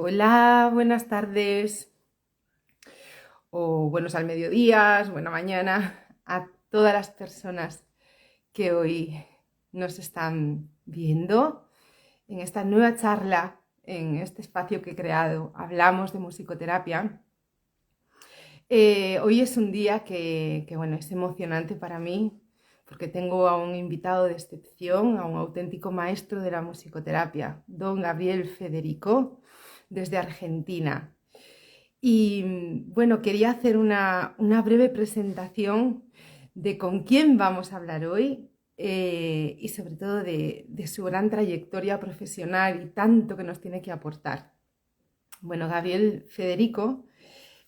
Hola, buenas tardes o buenos al mediodía, buena mañana a todas las personas que hoy nos están viendo en esta nueva charla, en este espacio que he creado. Hablamos de musicoterapia. Hoy es un día bueno, es emocionante para mí porque tengo a un invitado de excepción, a un auténtico maestro de la musicoterapia, don Gabriel Federico, desde Argentina. Y bueno, quería hacer una breve presentación de con quién vamos a hablar hoy y sobre todo de su gran trayectoria profesional y tanto que nos tiene que aportar. Bueno, Gabriel Federico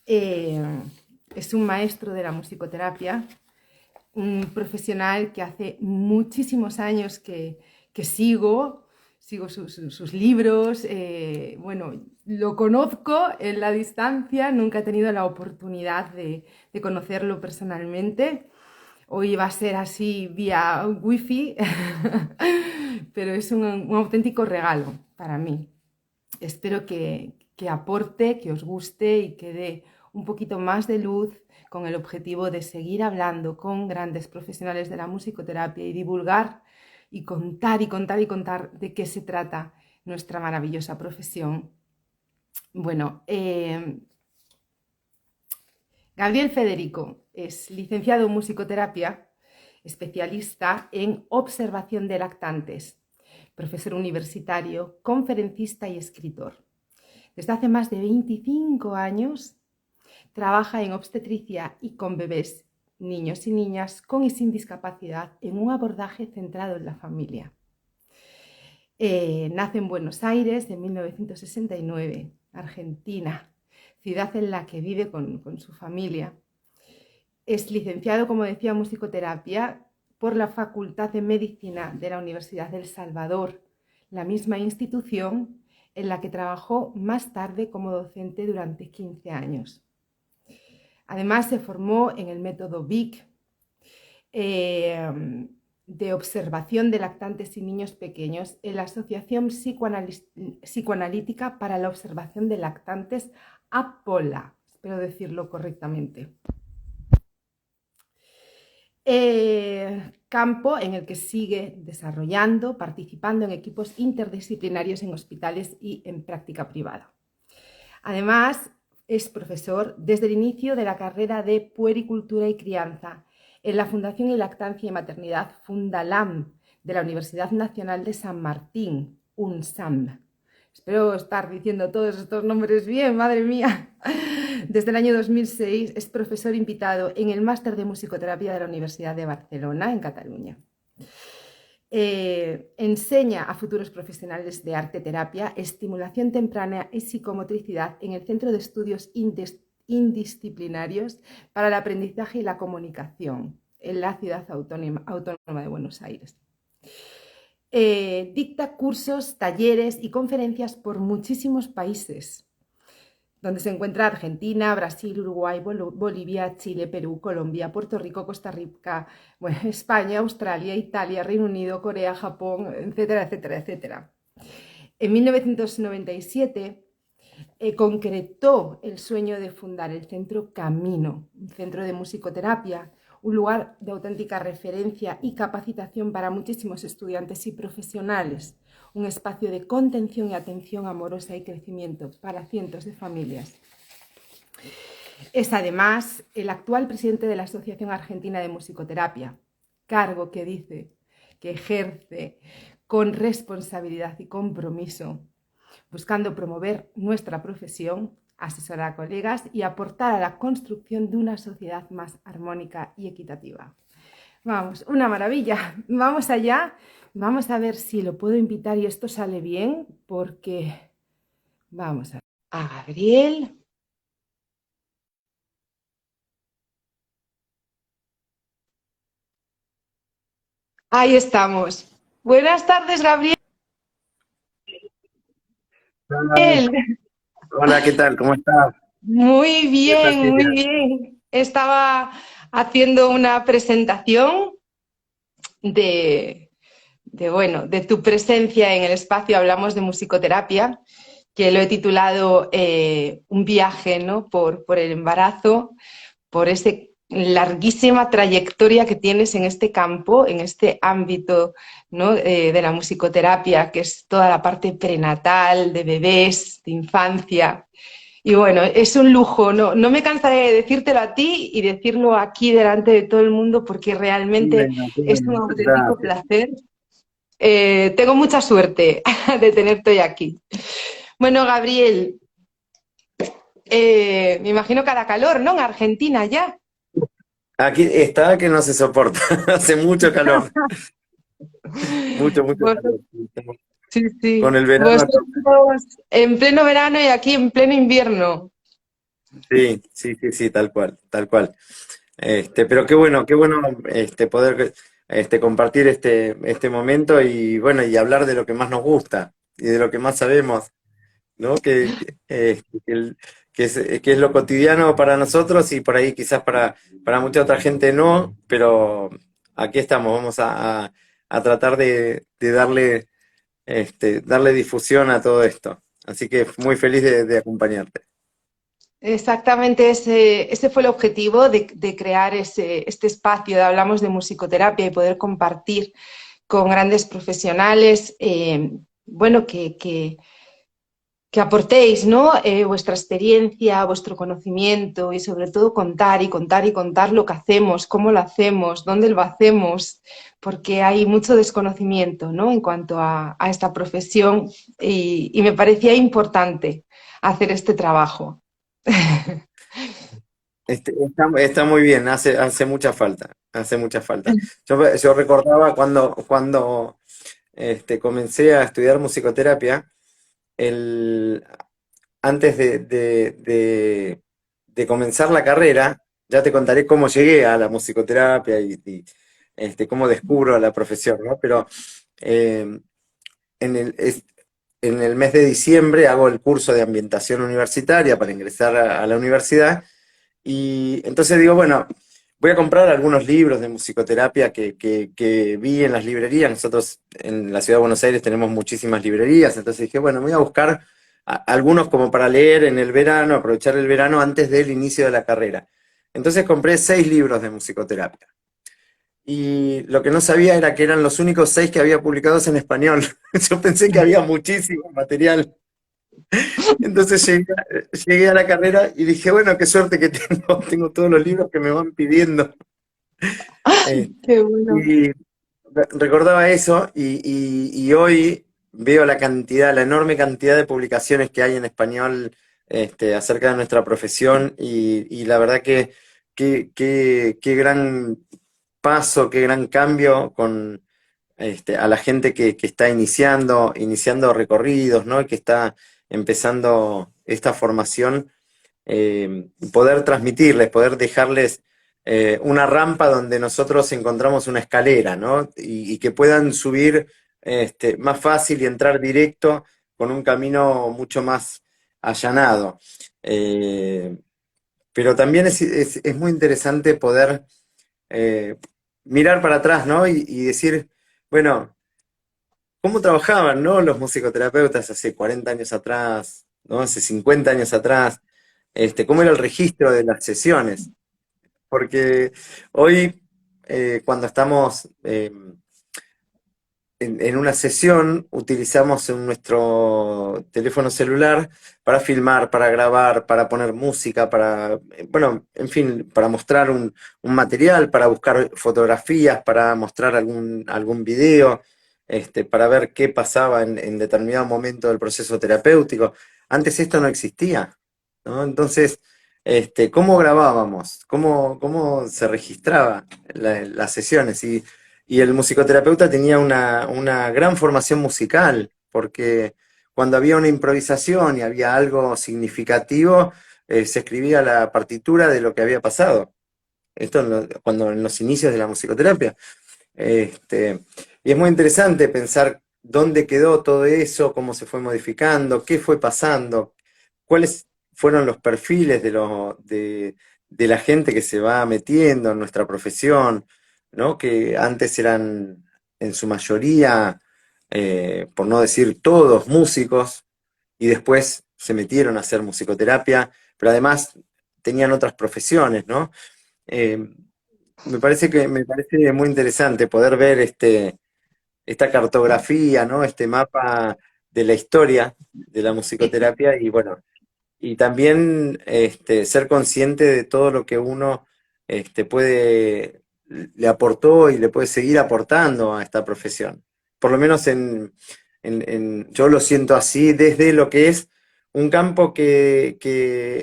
eh, es un maestro de la musicoterapia, un profesional que hace muchísimos años que sigo sus libros, bueno, lo conozco en la distancia, nunca he tenido la oportunidad de conocerlo personalmente. Hoy va a ser así vía wifi, pero es un auténtico regalo para mí. Espero que aporte, que os guste y que dé un poquito más de luz con el objetivo de seguir hablando con grandes profesionales de la musicoterapia y divulgar y contar y contar y contar de qué se trata nuestra maravillosa profesión. Bueno, Gabriel Federico es licenciado en musicoterapia, especialista en observación de lactantes, profesor universitario, conferencista y escritor. Desde hace más de 25 años trabaja en obstetricia y con bebés, niños y niñas con y sin discapacidad en un abordaje centrado en la familia. Nace en Buenos Aires en 1969, Argentina, ciudad en la que vive con su familia. Es licenciado, como decía, en musicoterapia por la Facultad de Medicina de la Universidad del Salvador, la misma institución en la que trabajó más tarde como docente durante 15 años. Además, se formó en el método BIC de observación de lactantes y niños pequeños en la Asociación Psicoanalítica para la Observación de Lactantes, APOLA, espero decirlo correctamente. Campo en el que sigue desarrollando, participando en equipos interdisciplinarios en hospitales y en práctica privada. Además, es profesor desde el inicio de la carrera de Puericultura y Crianza en la Fundación y Lactancia y Maternidad Fundalam de la Universidad Nacional de San Martín, UNSAM. Espero estar diciendo todos estos nombres bien, madre mía. Desde el año 2006 es profesor invitado en el Máster de Musicoterapia de la Universidad de Barcelona, en Cataluña. Enseña a futuros profesionales de arte terapia, estimulación temprana y psicomotricidad en el Centro de Estudios Indisciplinarios para el Aprendizaje y la Comunicación en la Ciudad Autónoma de Buenos Aires. Dicta cursos, talleres y conferencias por muchísimos países, donde se encuentra Argentina, Brasil, Uruguay, Bolivia, Chile, Perú, Colombia, Puerto Rico, Costa Rica, bueno, España, Australia, Italia, Reino Unido, Corea, Japón, etcétera, etcétera, etcétera. En 1997 concretó el sueño de fundar el Centro Camino, un centro de musicoterapia, un lugar de auténtica referencia y capacitación para muchísimos estudiantes y profesionales, un espacio de contención y atención amorosa y crecimiento para cientos de familias. Es además el actual presidente de la Asociación Argentina de Musicoterapia, cargo que dice que ejerce con responsabilidad y compromiso, buscando promover nuestra profesión, asesorar a colegas y aportar a la construcción de una sociedad más armónica y equitativa. Vamos, una maravilla. Vamos allá. Vamos a ver si lo puedo invitar y esto sale bien, porque vamos a Gabriel. Ahí estamos. Buenas tardes, Gabriel. Hola, hola, ¿qué tal? ¿Cómo estás? Muy ¿Qué estás, bien, muy Silvia? bien. Estaba haciendo una presentación de tu presencia en el espacio. Hablamos de musicoterapia que lo he titulado Un viaje, ¿no? Por el embarazo, por esa larguísima trayectoria que tienes en este campo, en este ámbito, ¿no? De la musicoterapia, que es toda la parte prenatal, de bebés, de infancia. Y bueno, es un lujo, no me cansaré de decírtelo a ti y decirlo aquí delante de todo el mundo porque realmente Qué es un bueno, muchas auténtico gracias. placer. Tengo mucha suerte de tenerte hoy aquí. Bueno, Gabriel, me imagino que hará calor, ¿no? En Argentina ya. Aquí está que no se soporta, hace mucho calor, mucho Vos- calor. sí, Con sí. el verano a tope. Vosotros en pleno verano y aquí en pleno invierno. Sí, tal cual, tal cual. Pero qué bueno poder compartir este momento y bueno, y hablar de lo que más nos gusta y de lo que más sabemos, ¿no? Que es lo cotidiano para nosotros y por ahí quizás para mucha otra gente no, pero aquí estamos, vamos a tratar de darle difusión a todo esto. Así que muy feliz de acompañarte. Exactamente ese fue el objetivo de crear este espacio de Hablamos de Musicoterapia y poder compartir con grandes profesionales, bueno, que aportéis, ¿no? Vuestra experiencia, vuestro conocimiento y sobre todo contar y contar y contar lo que hacemos, cómo lo hacemos, dónde lo hacemos, porque hay mucho desconocimiento, ¿no? En cuanto a esta profesión y me parecía importante hacer este trabajo. Está muy bien, hace mucha falta, hace mucha falta. Yo recordaba cuando comencé a estudiar musicoterapia, el, antes de comenzar la carrera, ya te contaré cómo llegué a la musicoterapia y cómo descubro la profesión, ¿no? Pero eh, en el mes de diciembre hago el curso de ambientación universitaria para ingresar a la universidad y entonces digo, bueno, voy a comprar algunos libros de musicoterapia que vi en las librerías. Nosotros en la ciudad de Buenos Aires tenemos muchísimas librerías, entonces dije, bueno, voy a buscar algunos como para leer en el verano, aprovechar el verano antes del inicio de la carrera. Entonces compré 6 libros de musicoterapia. Y lo que no sabía era que eran los únicos 6 que había publicados en español. Yo pensé que había muchísimo material. Entonces llegué a la carrera y dije, bueno, qué suerte que tengo, tengo todos los libros que me van pidiendo. Eh, Qué bueno. y recordaba eso y hoy veo la cantidad, la enorme cantidad de publicaciones que hay en español acerca de nuestra profesión y la verdad qué gran paso, qué gran cambio con a la gente que está iniciando recorridos, ¿no? Que está empezando esta formación, poder transmitirles, poder dejarles una rampa donde nosotros encontramos una escalera, ¿no? Y que puedan subir más fácil y entrar directo con un camino mucho más allanado. Eh, pero también es muy interesante poder eh, mirar para atrás, ¿no? Y decir, bueno, ¿cómo trabajaban, ¿no? Los musicoterapeutas hace 40 años atrás, ¿no? Hace 50 años atrás, ¿cómo era el registro de las sesiones? Porque hoy, cuando estamos en una sesión, utilizamos nuestro teléfono celular para filmar, para grabar, para poner música, bueno, en fin, para mostrar un material, para buscar fotografías, para mostrar algún video, para ver qué pasaba en determinado momento del proceso terapéutico. Antes esto no existía, ¿no? Entonces, ¿cómo grabábamos? ¿Cómo se registraba las sesiones? Y el musicoterapeuta tenía una gran formación musical, porque cuando había una improvisación y había algo significativo, se escribía la partitura de lo que había pasado. Esto cuando en los inicios de la musicoterapia. Este, y es muy interesante pensar dónde quedó todo eso, cómo se fue modificando, qué fue pasando, cuáles fueron los perfiles de la gente que se va metiendo en nuestra profesión, ¿no? Que antes eran en su mayoría, por no decir todos, músicos, y después se metieron a hacer musicoterapia, pero además tenían otras profesiones, ¿no? Eh, me parece muy interesante poder ver esta cartografía, ¿no? Este mapa de la historia de la musicoterapia y bueno, y también ser consciente de todo lo que uno le aportó y le puede seguir aportando a esta profesión. Por lo menos yo lo siento así desde lo que es un campo que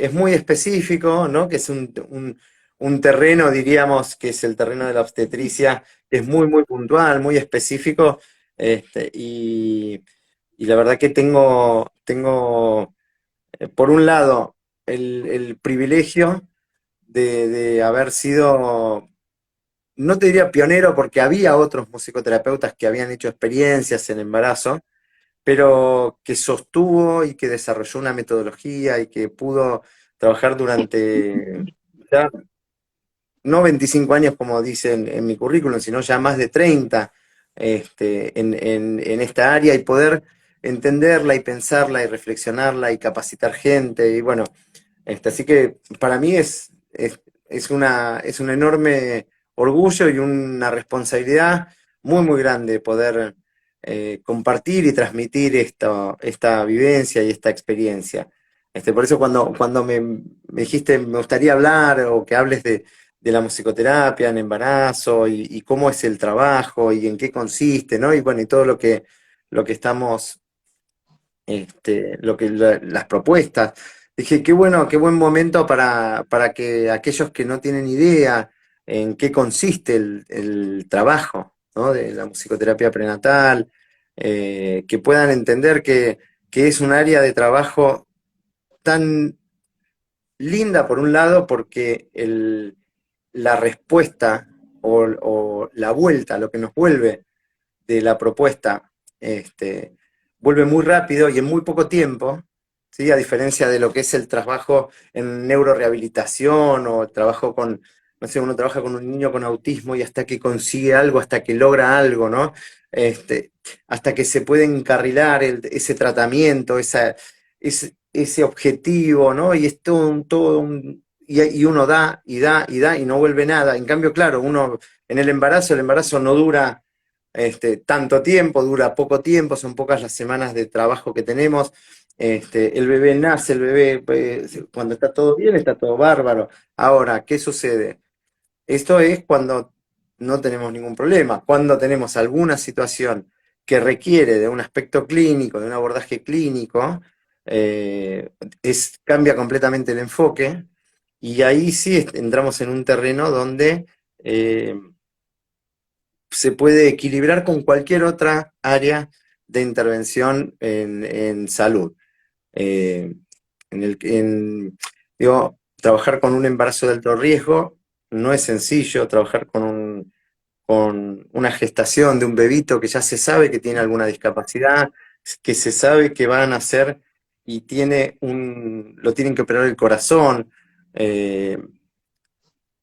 es muy específico, ¿no? Que es un terreno, diríamos, que es el terreno de la obstetricia, que es muy, muy puntual, muy específico, y la verdad que tengo por un lado, el privilegio de haber sido, no te diría pionero porque había otros musicoterapeutas que habían hecho experiencias en embarazo, pero que sostuvo y que desarrolló una metodología y que pudo trabajar durante ya no 25 años como dice en mi currículum, sino ya más de 30 en esta área y poder entenderla y pensarla y reflexionarla y capacitar gente y bueno, así que para mí es un enorme orgullo y una responsabilidad muy, muy grande poder compartir y transmitir esta vivencia y esta experiencia. Por eso cuando me dijiste me gustaría hablar o que hables de la musicoterapia en embarazo y cómo es el trabajo y en qué consiste, ¿no? Y bueno, y todo lo que estamos las propuestas. Dije, qué bueno, qué buen momento para que aquellos que no tienen idea en qué consiste el trabajo, ¿no? De la musicoterapia prenatal, que puedan entender que es un área de trabajo tan linda por un lado, porque la respuesta o la vuelta, lo que nos vuelve de la propuesta vuelve muy rápido y en muy poco tiempo, ¿sí? A diferencia de lo que es el trabajo en neurorehabilitación o el trabajo con, no sé, uno trabaja con un niño con autismo y hasta que consigue algo, hasta que logra algo, ¿no? Este, hasta que se puede encarrilar ese tratamiento, ese objetivo, ¿no? Y es y uno da y da y da y no vuelve nada. En cambio, claro, uno en el embarazo no dura tanto tiempo, dura poco tiempo, son pocas las semanas de trabajo que tenemos. El bebé nace, el bebé, cuando está todo bien, está todo bárbaro. Ahora, ¿qué sucede? Esto es cuando no tenemos ningún problema. Cuando tenemos alguna situación que requiere de un aspecto clínico, de un abordaje clínico, cambia completamente el enfoque y ahí sí entramos en un terreno donde se puede equilibrar con cualquier otra área de intervención en salud. Eh, Trabajar con un embarazo de alto riesgo no es sencillo, trabajar con una gestación de un bebito que ya se sabe que tiene alguna discapacidad, que se sabe que va a nacer y lo tienen que operar el corazón,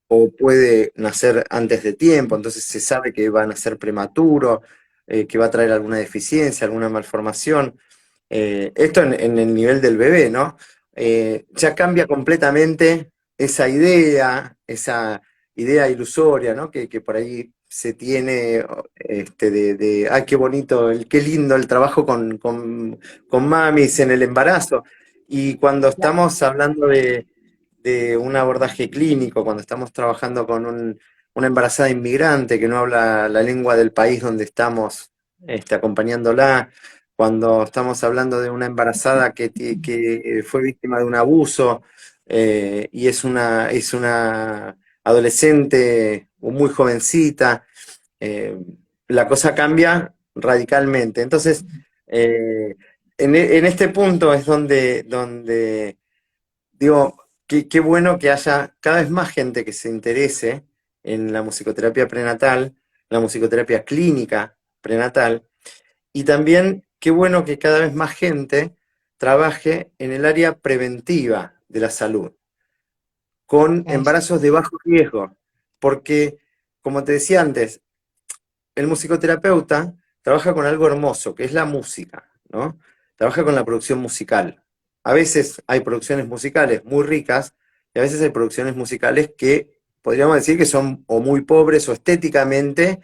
o puede nacer antes de tiempo, entonces se sabe que va a nacer prematuro, que va a traer alguna deficiencia, alguna malformación. Esto en el nivel del bebé, ¿no? Ya cambia completamente esa idea ilusoria, ¿no? Que por ahí se tiene ay, qué bonito, qué lindo el trabajo con mamis en el embarazo. Y cuando estamos hablando de un abordaje clínico, cuando estamos trabajando con una embarazada inmigrante que no habla la lengua del país donde estamos acompañándola, cuando estamos hablando de una embarazada que fue víctima de un abuso y es una adolescente o muy jovencita, eh, la cosa cambia radicalmente. Entonces, eh, en este punto es donde digo, qué bueno que haya cada vez más gente que se interese en la musicoterapia prenatal, la musicoterapia clínica prenatal, y también qué bueno que cada vez más gente trabaje en el área preventiva de la salud, con Claro. embarazos de bajo riesgo, porque, como te decía antes, el musicoterapeuta trabaja con algo hermoso, que es la música, ¿no? trabaja con la producción musical. A veces hay producciones musicales muy ricas y a veces hay producciones musicales que podríamos decir que son o muy pobres o estéticamente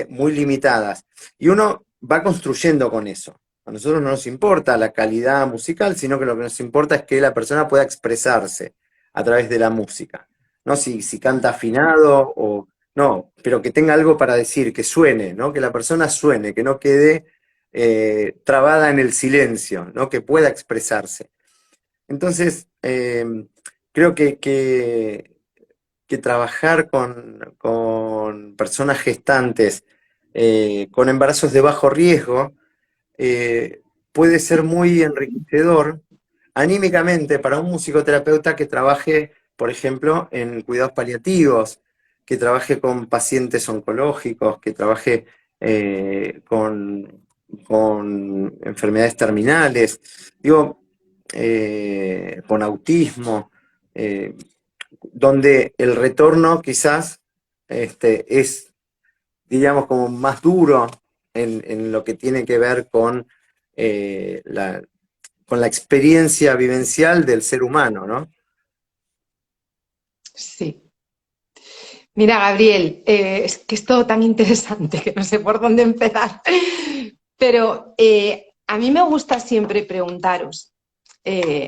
muy limitadas. Y uno va construyendo con eso. A nosotros no nos importa la calidad musical, sino que lo que nos importa es que la persona pueda expresarse a través de la música. No si canta afinado o no, pero que tenga algo para decir, que suene, ¿no? Que la persona suene, que no quede trabada en el silencio, ¿no? Que pueda expresarse. Entonces, creo que trabajar con personas gestantes, con embarazos de bajo riesgo, puede ser muy enriquecedor anímicamente para un musicoterapeuta que trabaje, por ejemplo, en cuidados paliativos, que trabaje con pacientes oncológicos, que trabaje con enfermedades terminales, digo, con autismo, eh, donde el retorno quizás es, diríamos, como más duro en lo que tiene que ver con la experiencia vivencial del ser humano, ¿no? Sí. Mira, Gabriel, es que es todo tan interesante que no sé por dónde empezar, pero a mí me gusta siempre preguntaros,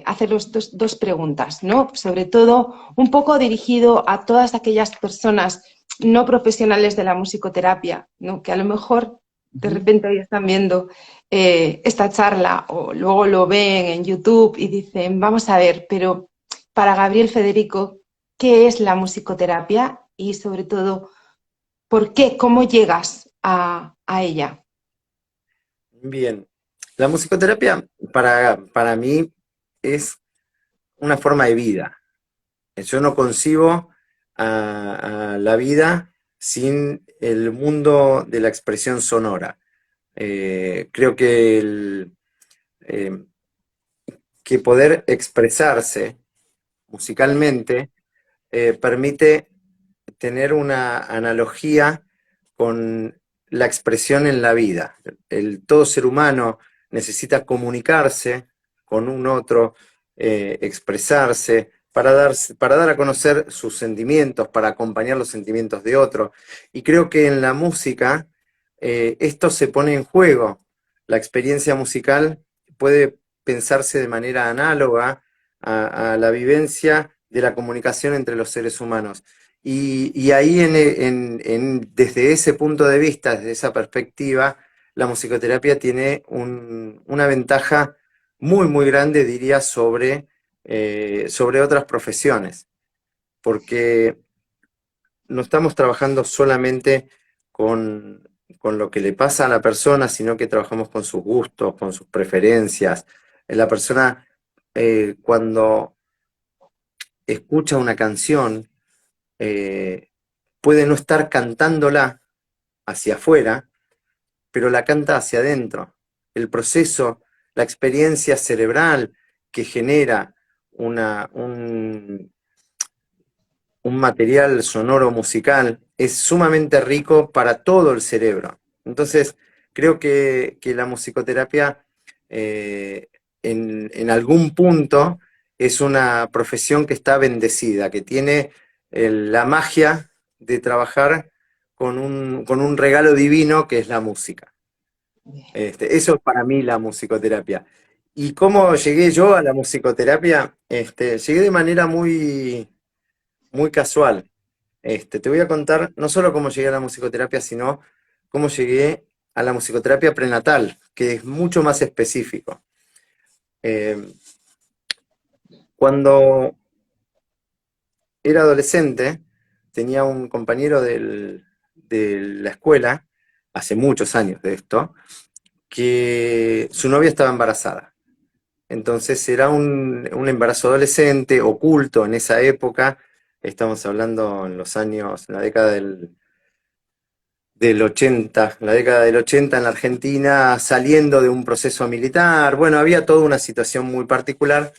haceros dos preguntas, ¿no? Sobre todo un poco dirigido a todas aquellas personas no profesionales de la musicoterapia, ¿no? Que a lo mejor de Ujú. repente hoy están viendo esta charla o luego lo ven en YouTube y dicen, vamos a ver, pero para Gabriel Federico, ¿qué es la musicoterapia? Y sobre todo, ¿por qué? ¿Cómo llegas a ella? Bien. La musicoterapia para mí es una forma de vida. Yo no concibo a la vida sin el mundo de la expresión sonora. Creo eh, que poder expresarse musicalmente permite tener una analogía con la expresión en la vida. Todo ser humano necesita comunicarse con un otro, expresarse, para dar a conocer sus sentimientos, para acompañar los sentimientos de otro. Y creo que en la música esto se pone en juego. La experiencia musical puede pensarse de manera análoga a la vivencia de la comunicación entre los seres humanos. Y ahí desde ese punto de vista, desde esa perspectiva, la musicoterapia tiene una ventaja muy, muy grande, diría, sobre otras profesiones, porque no estamos trabajando solamente con lo que le pasa a la persona, sino que trabajamos con sus gustos, con sus preferencias. La persona, cuando escucha una canción, eh, puede no estar cantándola hacia afuera, pero la canta hacia adentro. El proceso, la experiencia cerebral que genera un material sonoro musical es sumamente rico para todo el cerebro. Entonces, creo que la musicoterapia en algún punto es una profesión que está bendecida, que tiene la magia de trabajar con un regalo divino que es la música. Eso es para mí la musicoterapia. ¿Y cómo llegué yo a la musicoterapia? Llegué de manera muy casual. Te voy a contar no solo cómo llegué a la musicoterapia, sino cómo llegué a la musicoterapia prenatal, que es mucho más específico. Eh, Cuando era adolescente, tenía un compañero de la escuela, hace muchos años de esto, que su novia estaba embarazada. Entonces era un embarazo adolescente, oculto en esa época. Estamos hablando en los años, en la década del 80, la década del 80 en la Argentina, saliendo de un proceso militar. Bueno, había toda una situación muy particular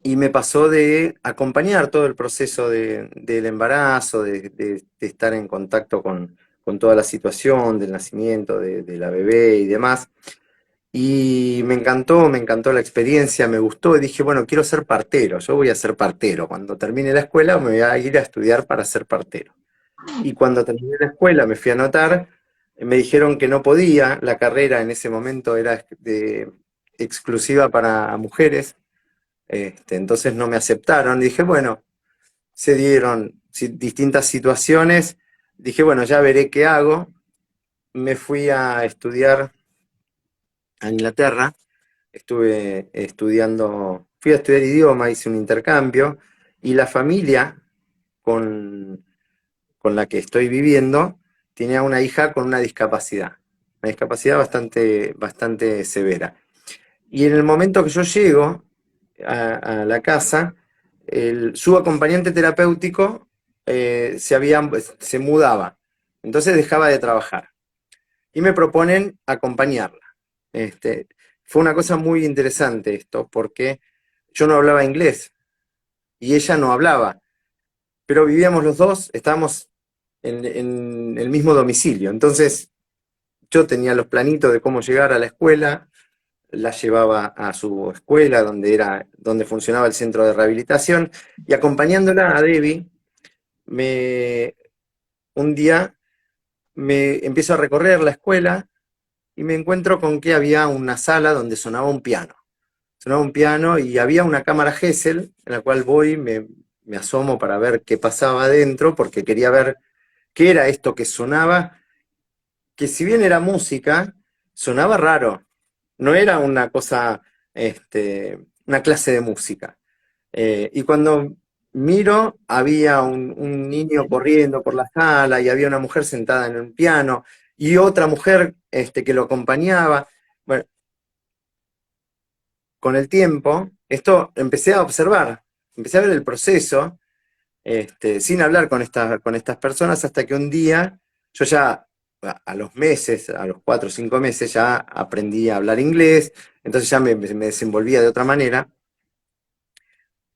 y me pasó de acompañar todo el proceso del embarazo, de estar en contacto con toda la situación del nacimiento de la bebé y demás. Y me encantó la experiencia, me gustó y dije, bueno, quiero ser partero, yo voy a ser partero. Cuando termine la escuela me voy a ir a estudiar para ser partero. Y cuando terminé la escuela me fui a anotar, me dijeron que no podía, la carrera en ese momento era exclusiva para mujeres, entonces no me aceptaron. Dije, bueno, se dieron distintas situaciones, dije, bueno, ya veré qué hago. Me fui a estudiar a Inglaterra, estuve estudiando, fui a estudiar idioma, hice un intercambio, y la familia con, con la que estoy viviendo tenía una hija con una discapacidad bastante severa. Y en el momento que yo llego a la casa, su acompañante terapéutico se mudaba, entonces dejaba de trabajar y me proponen acompañarla. Este, Fue una cosa muy interesante esto, porque yo no hablaba inglés y ella no hablaba, pero vivíamos los dos, estábamos en el mismo domicilio. Entonces yo tenía los planitos de cómo llegar a la escuela, la llevaba a su escuela donde funcionaba el centro de rehabilitación, y acompañándola a Debbie, me, un día me empiezo a recorrer la escuela y me encuentro con que había una sala donde sonaba un piano. Sonaba un piano y había una cámara Gesell en la cual me asomo para ver qué pasaba adentro, porque quería ver qué era esto que sonaba, que si bien era música, sonaba raro. No era una cosa, una clase de música. Y cuando miro, había un niño corriendo por la sala y había una mujer sentada en un piano y otra mujer que lo acompañaba. Bueno, con el tiempo, esto empecé a observar, empecé a ver el proceso, sin hablar con estas personas, hasta que un día, yo ya a los meses, a los 4 o 5 meses, ya aprendí a hablar inglés, entonces ya me desenvolvía de otra manera.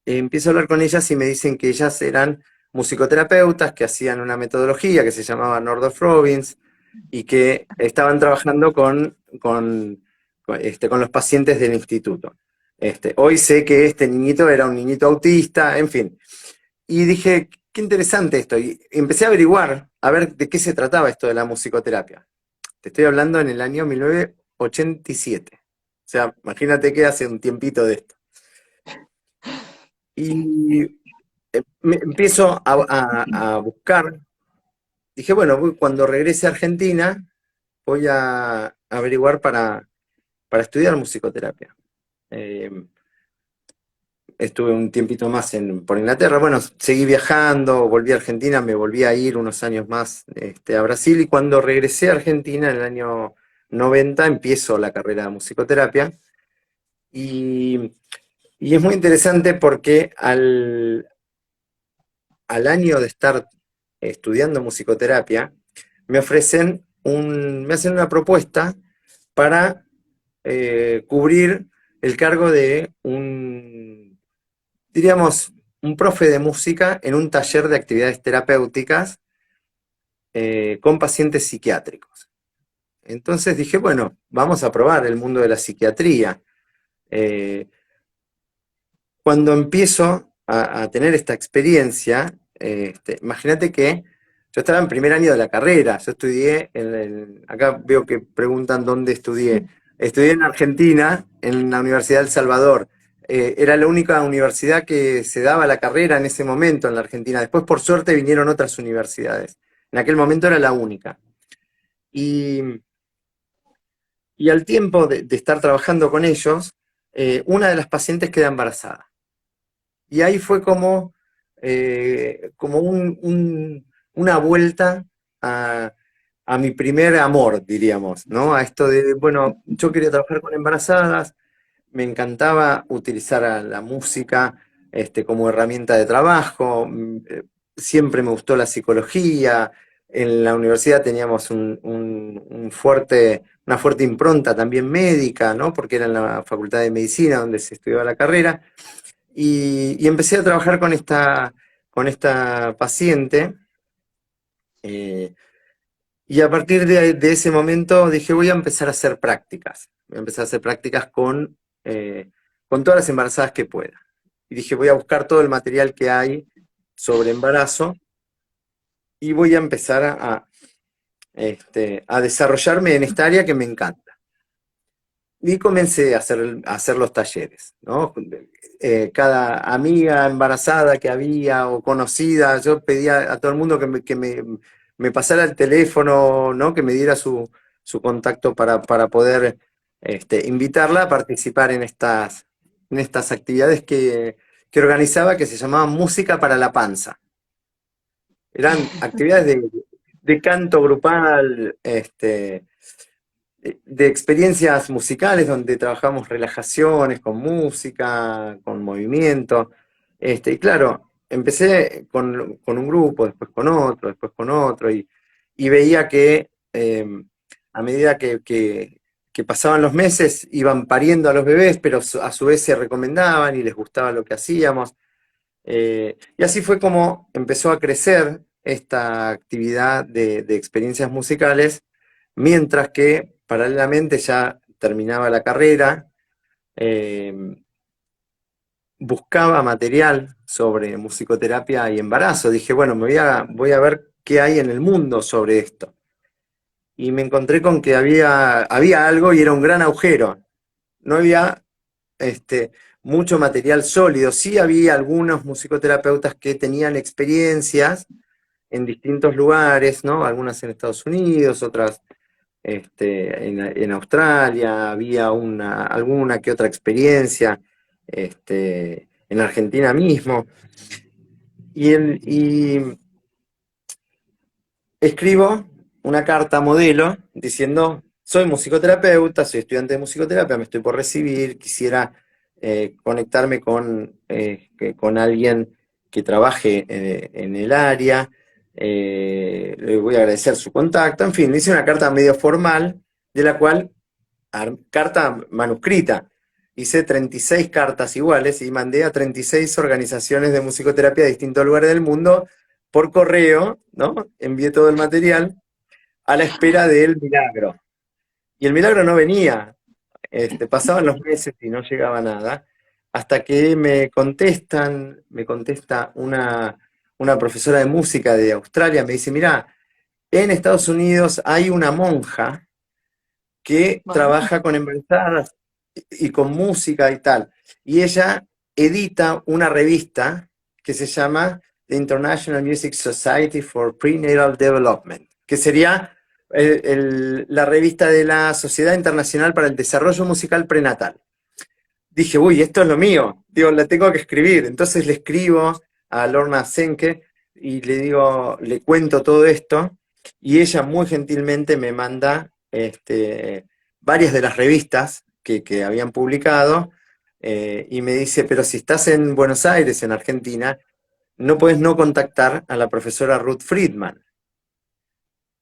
Empiezo a hablar con ellas y me dicen que ellas eran musicoterapeutas, que hacían una metodología que se llamaba Northrop Robbins y que estaban trabajando con los pacientes del instituto. Hoy sé que este niñito era un niñito autista, en fin. Y dije, qué interesante esto. Y empecé a averiguar, a ver de qué se trataba esto de la musicoterapia. Te estoy hablando en el año 1987. O sea, imagínate que hace un tiempito de esto. Y me empiezo a buscar. Dije, bueno, cuando regrese a Argentina, voy a averiguar para estudiar musicoterapia. Eh, Estuve un tiempito más por Inglaterra. Bueno, seguí viajando, volví a Argentina, me volví a ir unos años más a Brasil, y cuando regresé a Argentina en el año 90 empiezo la carrera de musicoterapia. Y, y es muy interesante porque al año de estar estudiando musicoterapia, me hacen una propuesta para cubrir el cargo de diríamos, un profe de música en un taller de actividades terapéuticas con pacientes psiquiátricos. Entonces dije, bueno, vamos a probar el mundo de la psiquiatría. Eh, Cuando empiezo a tener esta experiencia, imagínate que yo estaba en primer año de la carrera, yo estudié, acá veo que preguntan dónde estudié. Estudié en Argentina, en la Universidad del Salvador. Era la única universidad que se daba la carrera en ese momento en la Argentina. Después, por suerte, vinieron otras universidades. En aquel momento era la única. Y, y al tiempo de estar trabajando con ellos, una de las pacientes queda embarazada. Y ahí fue como una vuelta a mi primer amor, diríamos, ¿no? A esto de, bueno, yo quería trabajar con embarazadas, me encantaba utilizar a la música como herramienta de trabajo, siempre me gustó la psicología, en la universidad teníamos una fuerte impronta también médica, ¿no? Porque era en la Facultad de Medicina donde se estudiaba la carrera. Y empecé a trabajar con esta paciente, eh, y a partir de ese momento dije, voy a empezar a hacer prácticas. voy a empezar a hacer prácticas con todas las embarazadas que pueda. Y dije, voy a buscar todo el material que hay sobre embarazo y voy a empezar a desarrollarme en esta área que me encanta. Y comencé a hacer los talleres, ¿no? Cada amiga embarazada que había o conocida, yo pedía a todo el mundo me pasara el teléfono, ¿no? Que me diera su contacto para poder invitarla a participar en estas actividades que organizaba que se llamaban Música para la Panza. Eran actividades de canto grupal, de experiencias musicales donde trabajamos relajaciones con música, con movimiento. Y claro, empecé con un grupo, después con otro, y veía que a medida que pasaban los meses iban pariendo a los bebés, pero a su vez se recomendaban y les gustaba lo que hacíamos. Y así fue como empezó a crecer esta actividad de experiencias musicales, mientras que paralelamente ya terminaba la carrera, eh, buscaba material sobre musicoterapia y embarazo. Dije, bueno, voy a ver qué hay en el mundo sobre esto. Y me encontré con que había algo y era un gran agujero. No había este, mucho material sólido. Sí había algunos musicoterapeutas que tenían experiencias en distintos lugares, ¿no? Algunas en Estados Unidos, otras en Australia, había alguna que otra experiencia en Argentina mismo. Y escribo una carta modelo diciendo, soy musicoterapeuta, soy estudiante de musicoterapia, me estoy por recibir, quisiera conectarme con alguien que trabaje en el área, le voy a agradecer su contacto, en fin, le hice una carta medio formal, de la cual, carta manuscrita, hice 36 cartas iguales y mandé a 36 organizaciones de musicoterapia de distintos lugares del mundo por correo, ¿no? Envié todo el material a la espera del milagro. Y el milagro no venía. Pasaban los meses y no llegaba nada, hasta que me contesta una profesora de música de Australia, me dice, mira, en Estados Unidos hay una monja que Wow. trabaja con embarazadas y con música y tal. Y ella edita una revista que se llama The International Music Society for Prenatal Development, que sería la revista de la Sociedad Internacional para el Desarrollo Musical Prenatal. Dije, uy, esto es lo mío, digo, la tengo que escribir. Entonces le escribo a Lorna Senke y le digo, le cuento todo esto, y ella muy gentilmente me manda varias de las revistas que habían publicado, y me dice, pero si estás en Buenos Aires, en Argentina, no puedes no contactar a la profesora Ruth Friedman.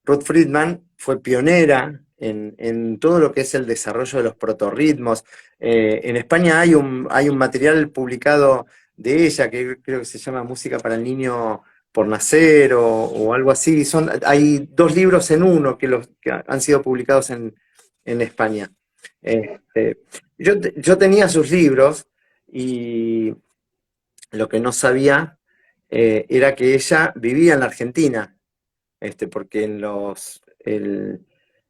Ruth Friedman fue pionera en todo lo que es el desarrollo de los protorritmos. En España hay un material publicado de ella que creo que se llama Música para el Niño por Nacer o algo así. Hay dos libros en uno que han sido publicados en España. Yo tenía sus libros y lo que no sabía era que ella vivía en la Argentina, porque en los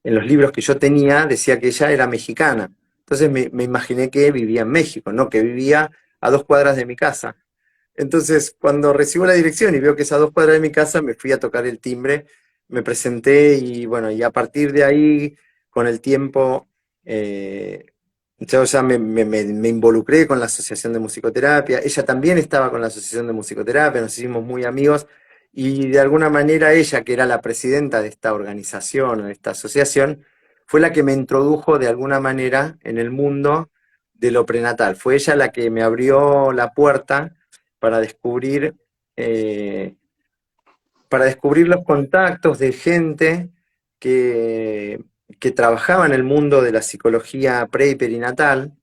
libros que yo tenía decía que ella era mexicana. Entonces me imaginé que vivía en México, no que vivía a 2 cuadras de mi casa. Entonces, cuando recibo la dirección y veo que es a 2 cuadras de mi casa, me fui a tocar el timbre, me presenté y bueno, y a partir de ahí, con el tiempo, yo ya me involucré con la Asociación de Musicoterapia. Ella también estaba con la Asociación de Musicoterapia, nos hicimos muy amigos y de alguna manera ella, que era la presidenta de esta organización, de esta asociación, fue la que me introdujo de alguna manera en el mundo de lo prenatal. Fue ella la que me abrió la puerta para descubrir, eh, para descubrir los contactos de gente que, que trabajaba en el mundo de la psicología pre y perinatal,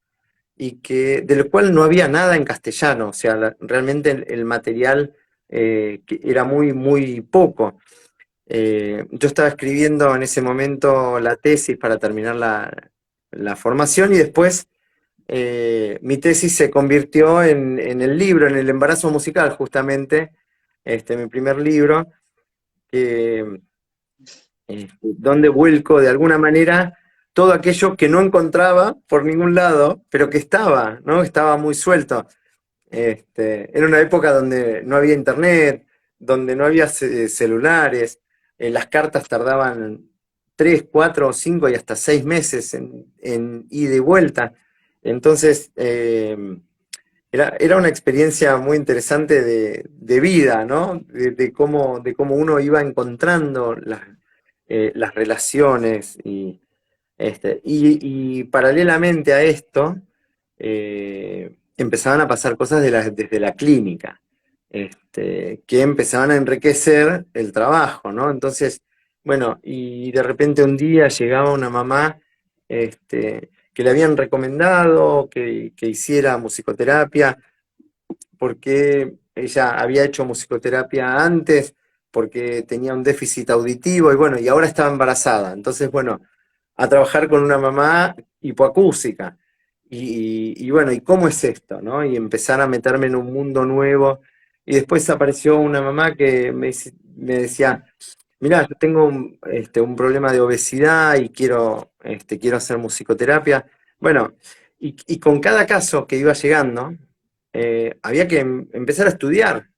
y del cual no había nada en castellano, o sea, realmente el material que era muy, muy poco. Yo estaba escribiendo en ese momento la tesis para terminar la formación y después mi tesis se convirtió en el libro, en el embarazo musical, justamente, mi primer libro, que, donde vuelco de alguna manera todo aquello que no encontraba por ningún lado, pero que estaba, ¿no? Estaba muy suelto. Era una época donde no había internet, donde no había celulares, las cartas tardaban 3, 4, 5 y hasta 6 meses en ida y vuelta. Entonces, era una experiencia muy interesante de vida, ¿no? De cómo uno iba encontrando las relaciones y paralelamente a esto, empezaban a pasar cosas desde la clínica, que empezaban a enriquecer el trabajo, ¿no? Entonces, bueno, y de repente un día llegaba una mamá, que le habían recomendado que hiciera musicoterapia, porque ella había hecho musicoterapia antes, porque tenía un déficit auditivo y bueno, y ahora estaba embarazada. Entonces, bueno, a trabajar con una mamá hipoacúsica. Y bueno, ¿y cómo es esto, no? Y empezar a meterme en un mundo nuevo. Y después apareció una mamá que me decía, mirá, yo tengo un problema de obesidad y quiero hacer musicoterapia. Bueno, y con cada caso que iba llegando, había que empezar a estudiar.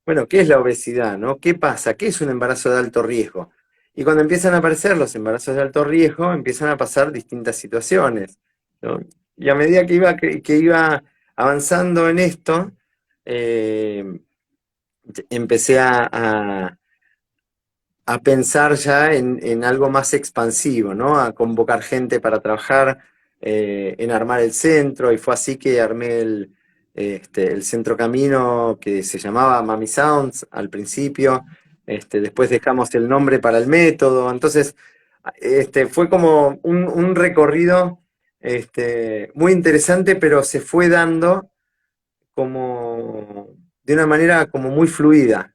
Bueno, ¿qué es la obesidad, no? ¿Qué pasa? ¿Qué es un embarazo de alto riesgo? Y cuando empiezan a aparecer los embarazos de alto riesgo, empiezan a pasar distintas situaciones, ¿no? Y a medida que iba avanzando en esto, eh, empecé a pensar ya en algo más expansivo, ¿no? A convocar gente para trabajar, en armar el centro, y fue así que armé el centro Camino, que se llamaba Mami Sounds al principio. Después dejamos el nombre para el método. Entonces, fue como un recorrido, muy interesante, pero se fue dando como de una manera como muy fluida,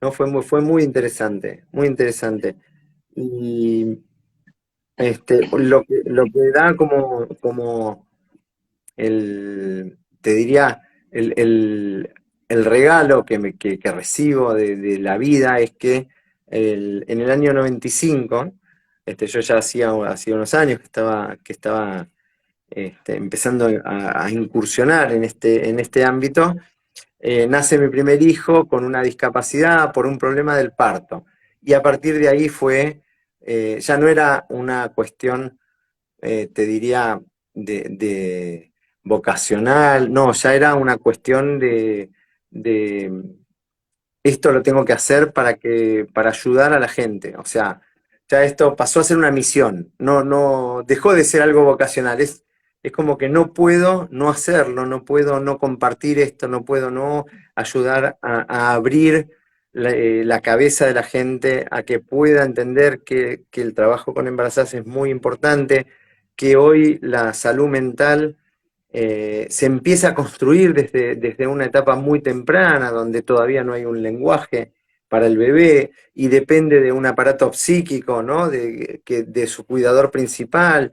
¿no? Fue muy interesante, muy interesante. Y lo que da como te diría, el regalo que recibo de la vida es que en el año 95, yo ya hacía unos años que estaba empezando a incursionar en este ámbito. Nace mi primer hijo con una discapacidad por un problema del parto. Y a partir de ahí ya no era una cuestión, te diría, de vocacional, no, ya era una cuestión de esto lo tengo que hacer para ayudar a la gente. O sea, ya esto pasó a ser una misión, no, dejó de ser algo vocacional. Es como que no puedo no hacerlo, no puedo no compartir esto, no puedo no ayudar a abrir la cabeza de la gente a que pueda entender que el trabajo con embarazadas es muy importante, que hoy la salud mental se empieza a construir desde una etapa muy temprana, donde todavía no hay un lenguaje para el bebé y depende de un aparato psíquico, ¿no? De su cuidador principal.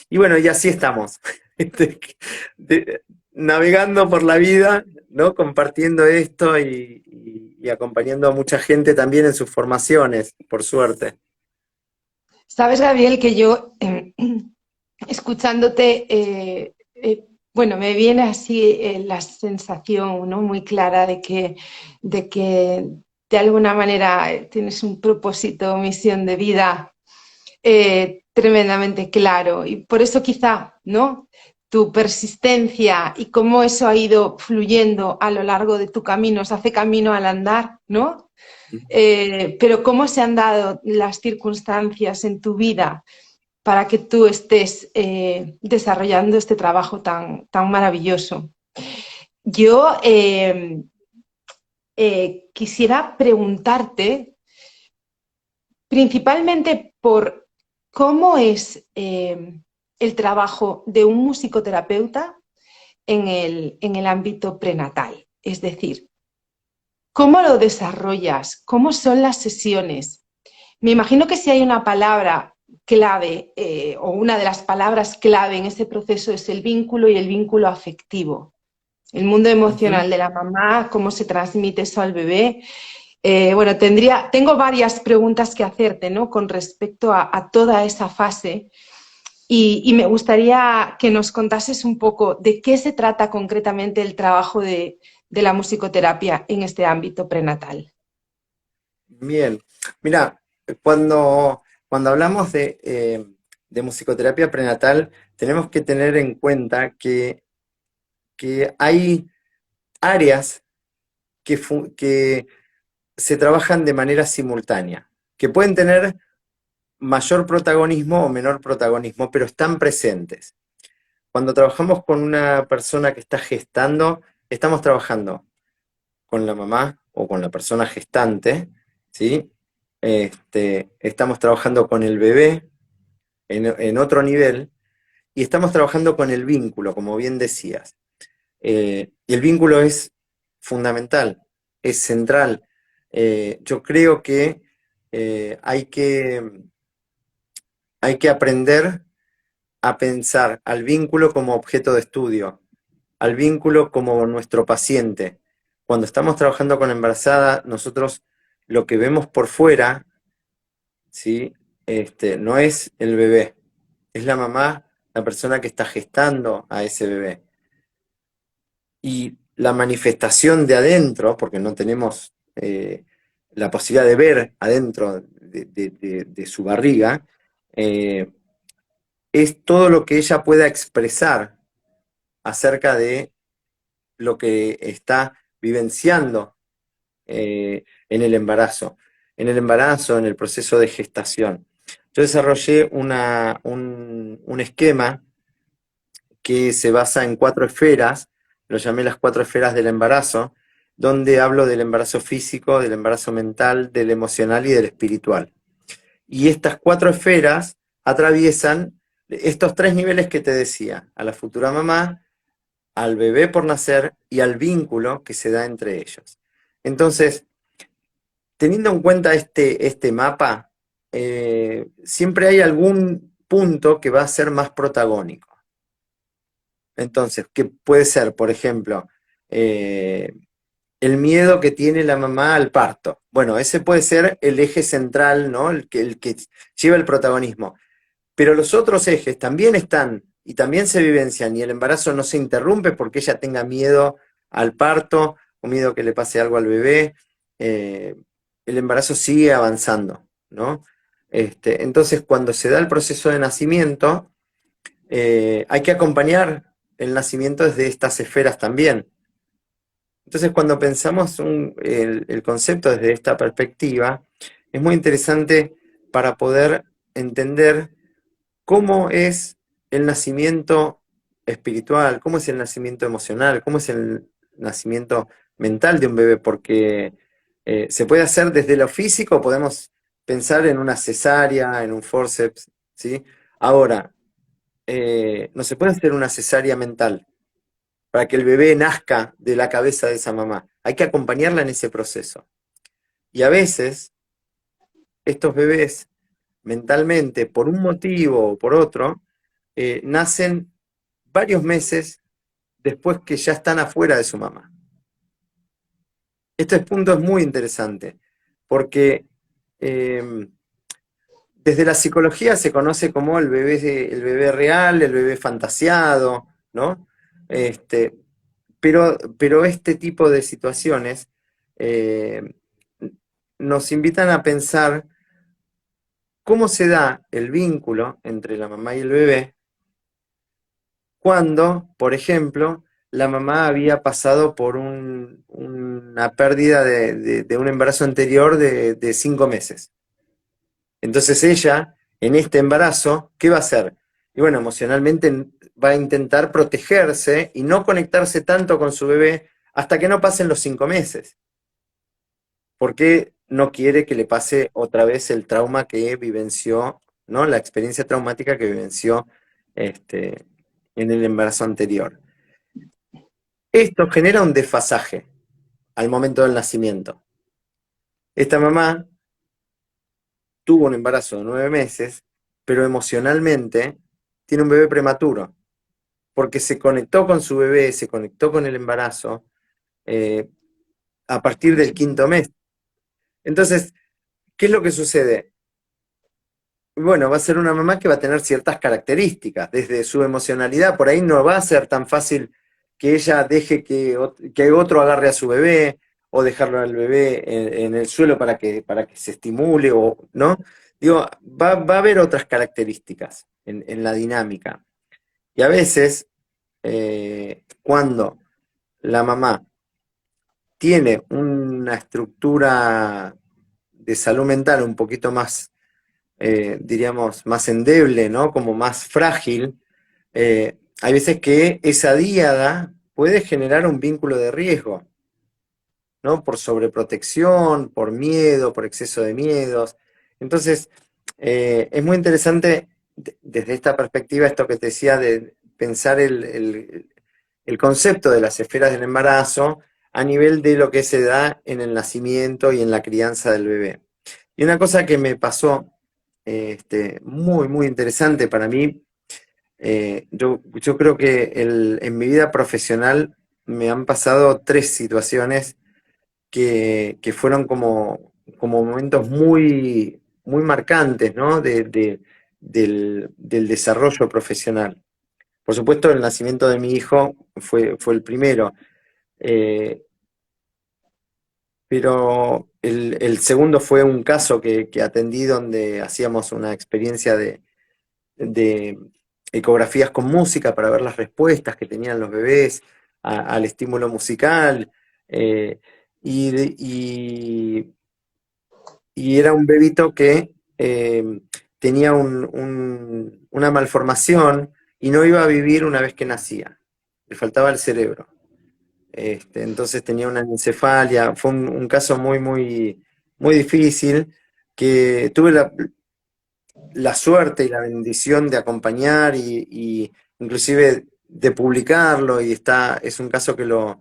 Y bueno, y así estamos, este, de- navegando por la vida, ¿no? Compartiendo esto y acompañando a mucha gente también en sus formaciones, por suerte. Sabes, Gabriel, que yo, escuchándote, bueno, me viene así la sensación, ¿no? Muy clara de que de alguna manera tienes un propósito, misión de vida tremendamente claro. Y por eso quizá, ¿no? Tu persistencia y cómo eso ha ido fluyendo a lo largo de tu camino, se hace camino al andar, ¿no? Pero cómo se han dado las circunstancias en tu vida para que tú estés desarrollando este trabajo tan maravilloso. Yo quisiera preguntarte principalmente por cómo es el trabajo de un musicoterapeuta en el ámbito prenatal. Es decir, ¿cómo lo desarrollas? ¿Cómo son las sesiones? Me imagino que si hay una palabra clave o una de las palabras clave en ese proceso es el vínculo y el vínculo afectivo. El mundo Ujú. emocional de la mamá, cómo se transmite eso al bebé. Bueno, tengo varias preguntas que hacerte, ¿no? Con respecto a toda esa fase y me gustaría que nos contases un poco de qué se trata concretamente el trabajo de la musicoterapia en este ámbito prenatal. Bien, mira, cuando hablamos de musicoterapia prenatal, tenemos que tener en cuenta que hay áreas que se trabajan de manera simultánea, que pueden tener mayor protagonismo o menor protagonismo, pero están presentes. Cuando trabajamos con una persona que está gestando, estamos trabajando con la mamá o con la persona gestante, ¿sí? Estamos trabajando con el bebé en otro nivel y estamos trabajando con el vínculo, como bien decías. Y el vínculo es fundamental, es central. Yo creo que hay que aprender a pensar al vínculo como objeto de estudio, al vínculo como nuestro paciente. Cuando estamos trabajando con embarazada, nosotros lo que vemos por fuera, ¿sí? No es el bebé, es la mamá, la persona que está gestando a ese bebé. Y la manifestación de adentro, porque no tenemos la posibilidad de ver adentro de su barriga, eh, es todo lo que ella pueda expresar acerca de lo que está vivenciando en el embarazo. En el embarazo, en el proceso de gestación. Yo desarrollé un esquema que se basa en 4 esferas, lo llamé las 4 esferas del embarazo, donde hablo del embarazo físico, del embarazo mental, del emocional y del espiritual. Y estas 4 esferas atraviesan estos 3 niveles que te decía, a la futura mamá, al bebé por nacer y al vínculo que se da entre ellos. Entonces, teniendo en cuenta este mapa, siempre hay algún punto que va a ser más protagónico. Entonces, ¿qué puede ser? Por ejemplo, eh, el miedo que tiene la mamá al parto. Bueno, ese puede ser el eje central, ¿no? El que lleva el protagonismo. Pero los otros ejes también están y también se vivencian y el embarazo no se interrumpe porque ella tenga miedo al parto o miedo que le pase algo al bebé. eh, el embarazo sigue avanzando, ¿no? Entonces, cuando se da el proceso de nacimiento, hay que acompañar el nacimiento desde estas esferas también. Entonces, cuando pensamos el concepto desde esta perspectiva, es muy interesante para poder entender cómo es el nacimiento espiritual, cómo es el nacimiento emocional, cómo es el nacimiento mental de un bebé, porque se puede hacer desde lo físico, podemos pensar en una cesárea, en un forceps, ¿sí? Ahora, no se puede hacer una cesárea mental para que el bebé nazca de la cabeza de esa mamá. Hay que acompañarla en ese proceso. Y a veces, estos bebés mentalmente, por un motivo o por otro, nacen varios meses después que ya están afuera de su mamá. Este punto es muy interesante, porque eh, desde la psicología se conoce como el bebé real, el bebé fantasiado, ¿no? Este, pero este tipo de situaciones eh, nos invitan a pensar cómo se da el vínculo entre la mamá y el bebé cuando, por ejemplo, la mamá había pasado por una pérdida de un embarazo anterior de 5 meses. Entonces ella, en este embarazo, ¿qué va a hacer? Y bueno, emocionalmente va a intentar protegerse y no conectarse tanto con su bebé hasta que no pasen los 5 meses, porque no quiere que le pase otra vez el trauma que vivenció, ¿no? La experiencia traumática que vivenció este, en el embarazo anterior. Esto genera un desfasaje al momento del nacimiento. Esta mamá tuvo un embarazo de 9 meses pero emocionalmente tiene un bebé prematuro, porque se conectó con su bebé, se conectó con el embarazo eh, a partir del quinto mes. Entonces, ¿qué es lo que sucede? Bueno, va a ser una mamá que va a tener ciertas características, desde su emocionalidad, por ahí no va a ser tan fácil que ella deje que otro agarre a su bebé o dejarlo al bebé en el suelo para que se estimule, o, ¿no? Digo, va a haber otras características en la dinámica. Y a veces, cuando la mamá tiene una estructura de salud mental un poquito más diríamos, más endeble, ¿no? Como más frágil, hay veces que esa díada puede generar un vínculo de riesgo, ¿no? Por sobreprotección, por miedo, por exceso de miedos. Entonces, es muy interesante desde esta perspectiva esto que te decía de pensar el concepto de las esferas del embarazo a nivel de lo que se da en el nacimiento y en la crianza del bebé. Y una cosa que me pasó muy, muy interesante para mí, yo creo que en mi vida profesional me han pasado tres situaciones que fueron como momentos muy, muy marcantes, ¿no? Del desarrollo profesional. Por supuesto, el nacimiento de mi hijo fue el primero, eh, pero el segundo fue un caso que atendí donde hacíamos una experiencia de ecografías con música para ver las respuestas que tenían los bebés al estímulo musical. eh, y, y era un bebito que tenía una malformación y no iba a vivir una vez que nacía. Le faltaba el cerebro. Entonces tenía una encefalia. Fue un caso muy, muy, muy difícil que tuve la suerte y la bendición de acompañar y inclusive de publicarlo y es un caso que lo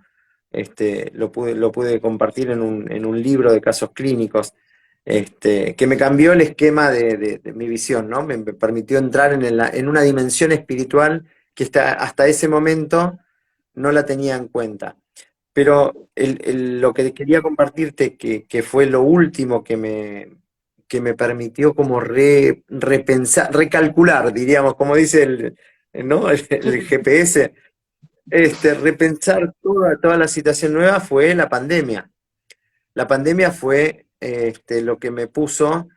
pude compartir en un libro de casos clínicos, que me cambió el esquema de mi visión, ¿no? Me permitió entrar en una dimensión espiritual que hasta ese momento no la tenía en cuenta. Pero lo que quería compartirte, que fue lo último que me permitió como repensar, recalcular, diríamos, como dice ¿no? el GPS, repensar toda la situación nueva fue la pandemia. La pandemia fue lo que me puso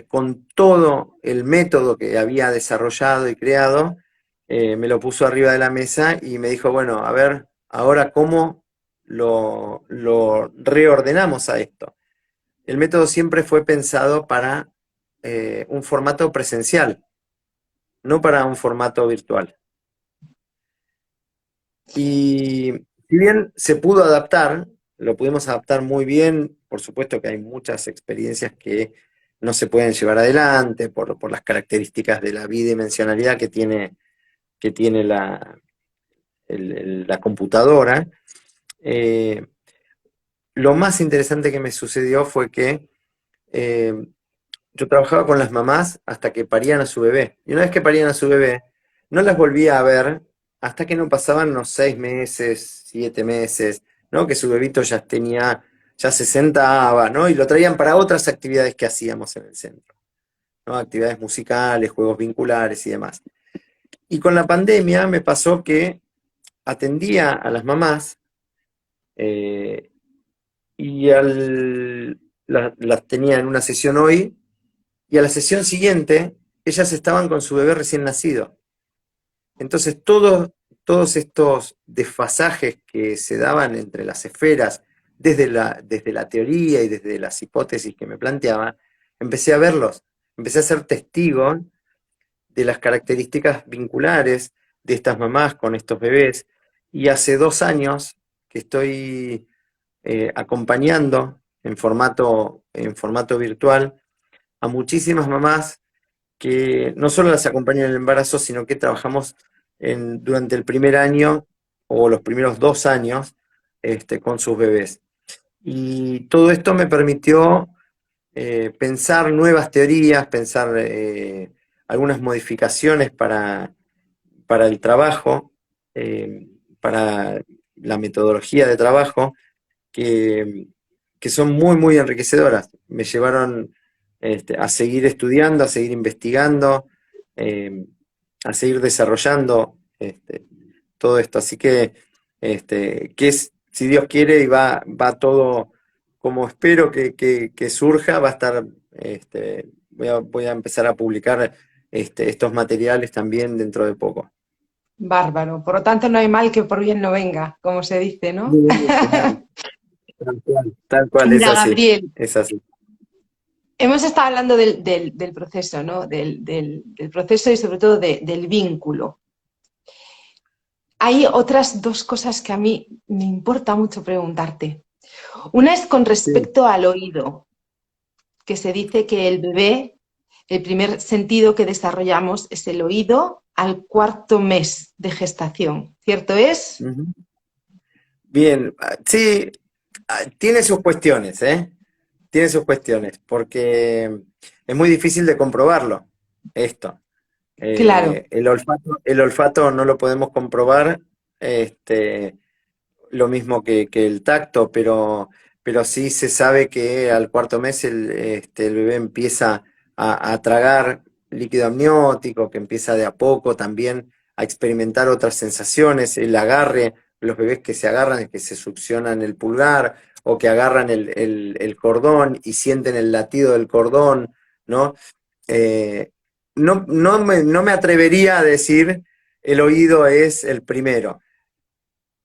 con todo el método que había desarrollado y creado, me lo puso arriba de la mesa y me dijo, bueno, a ver, ahora cómo lo reordenamos a esto. El método siempre fue pensado para un formato presencial, no para un formato virtual. Y si bien se pudo adaptar, lo pudimos adaptar muy bien, por supuesto que hay muchas experiencias que no se pueden llevar adelante por las características de la bidimensionalidad que tiene la computadora. Eh, lo más interesante que me sucedió fue que eh, yo trabajaba con las mamás hasta que parían a su bebé. Y una vez que parían a su bebé, no las volvía a ver hasta que no pasaban unos 6 meses, 7 meses, ¿no? Que su bebito ya se sentaba, ¿no? Y lo traían para otras actividades que hacíamos en el centro, ¿no? Actividades musicales, juegos vinculares y demás. Y con la pandemia me pasó que atendía a las mamás eh, y las tenía en una sesión hoy y a la sesión siguiente ellas estaban con su bebé recién nacido. Entonces todos estos desfasajes que se daban entre las esferas desde la teoría y desde las hipótesis que me planteaba, empecé a verlos, empecé a ser testigo de las características vinculares de estas mamás con estos bebés. Y hace 2 años que estoy acompañando en formato virtual a muchísimas mamás que no solo las acompañan en el embarazo, sino que trabajamos durante el primer año o los primeros 2 años con sus bebés. Y todo esto me permitió pensar nuevas teorías, pensar algunas modificaciones para el trabajo, para la metodología de trabajo, que, que son muy, muy enriquecedoras. Me llevaron a seguir estudiando, a seguir investigando, eh, a seguir desarrollando todo esto. Así que es, si Dios quiere y va todo como espero que surja, va a estar, voy a empezar a publicar estos materiales también dentro de poco. Bárbaro. Por lo tanto, no hay mal que por bien no venga, como se dice, ¿no? Tal cual, es Mira, así, Gabriel, es así. hemos estado hablando del proceso, ¿no? Del proceso y sobre todo del vínculo. Hay otras dos cosas que a mí me importa mucho preguntarte. Una es con Sí. respecto al oído, que se dice que el bebé, el primer sentido que desarrollamos es el oído al cuarto mes de gestación. ¿Cierto es? Ujú. Bien, sí, tiene sus cuestiones, ¿eh? Tiene sus cuestiones, porque es muy difícil de comprobarlo, esto. Claro, El olfato no lo podemos comprobar, este, lo mismo que el tacto, pero sí se sabe que al cuarto mes el bebé empieza a tragar líquido amniótico, que empieza de a poco también a experimentar otras sensaciones, el agarre, los bebés que se agarran, que se succionan el pulgar o que agarran el cordón y sienten el latido del cordón, ¿no? Eh, no me atrevería a decir el oído es el primero.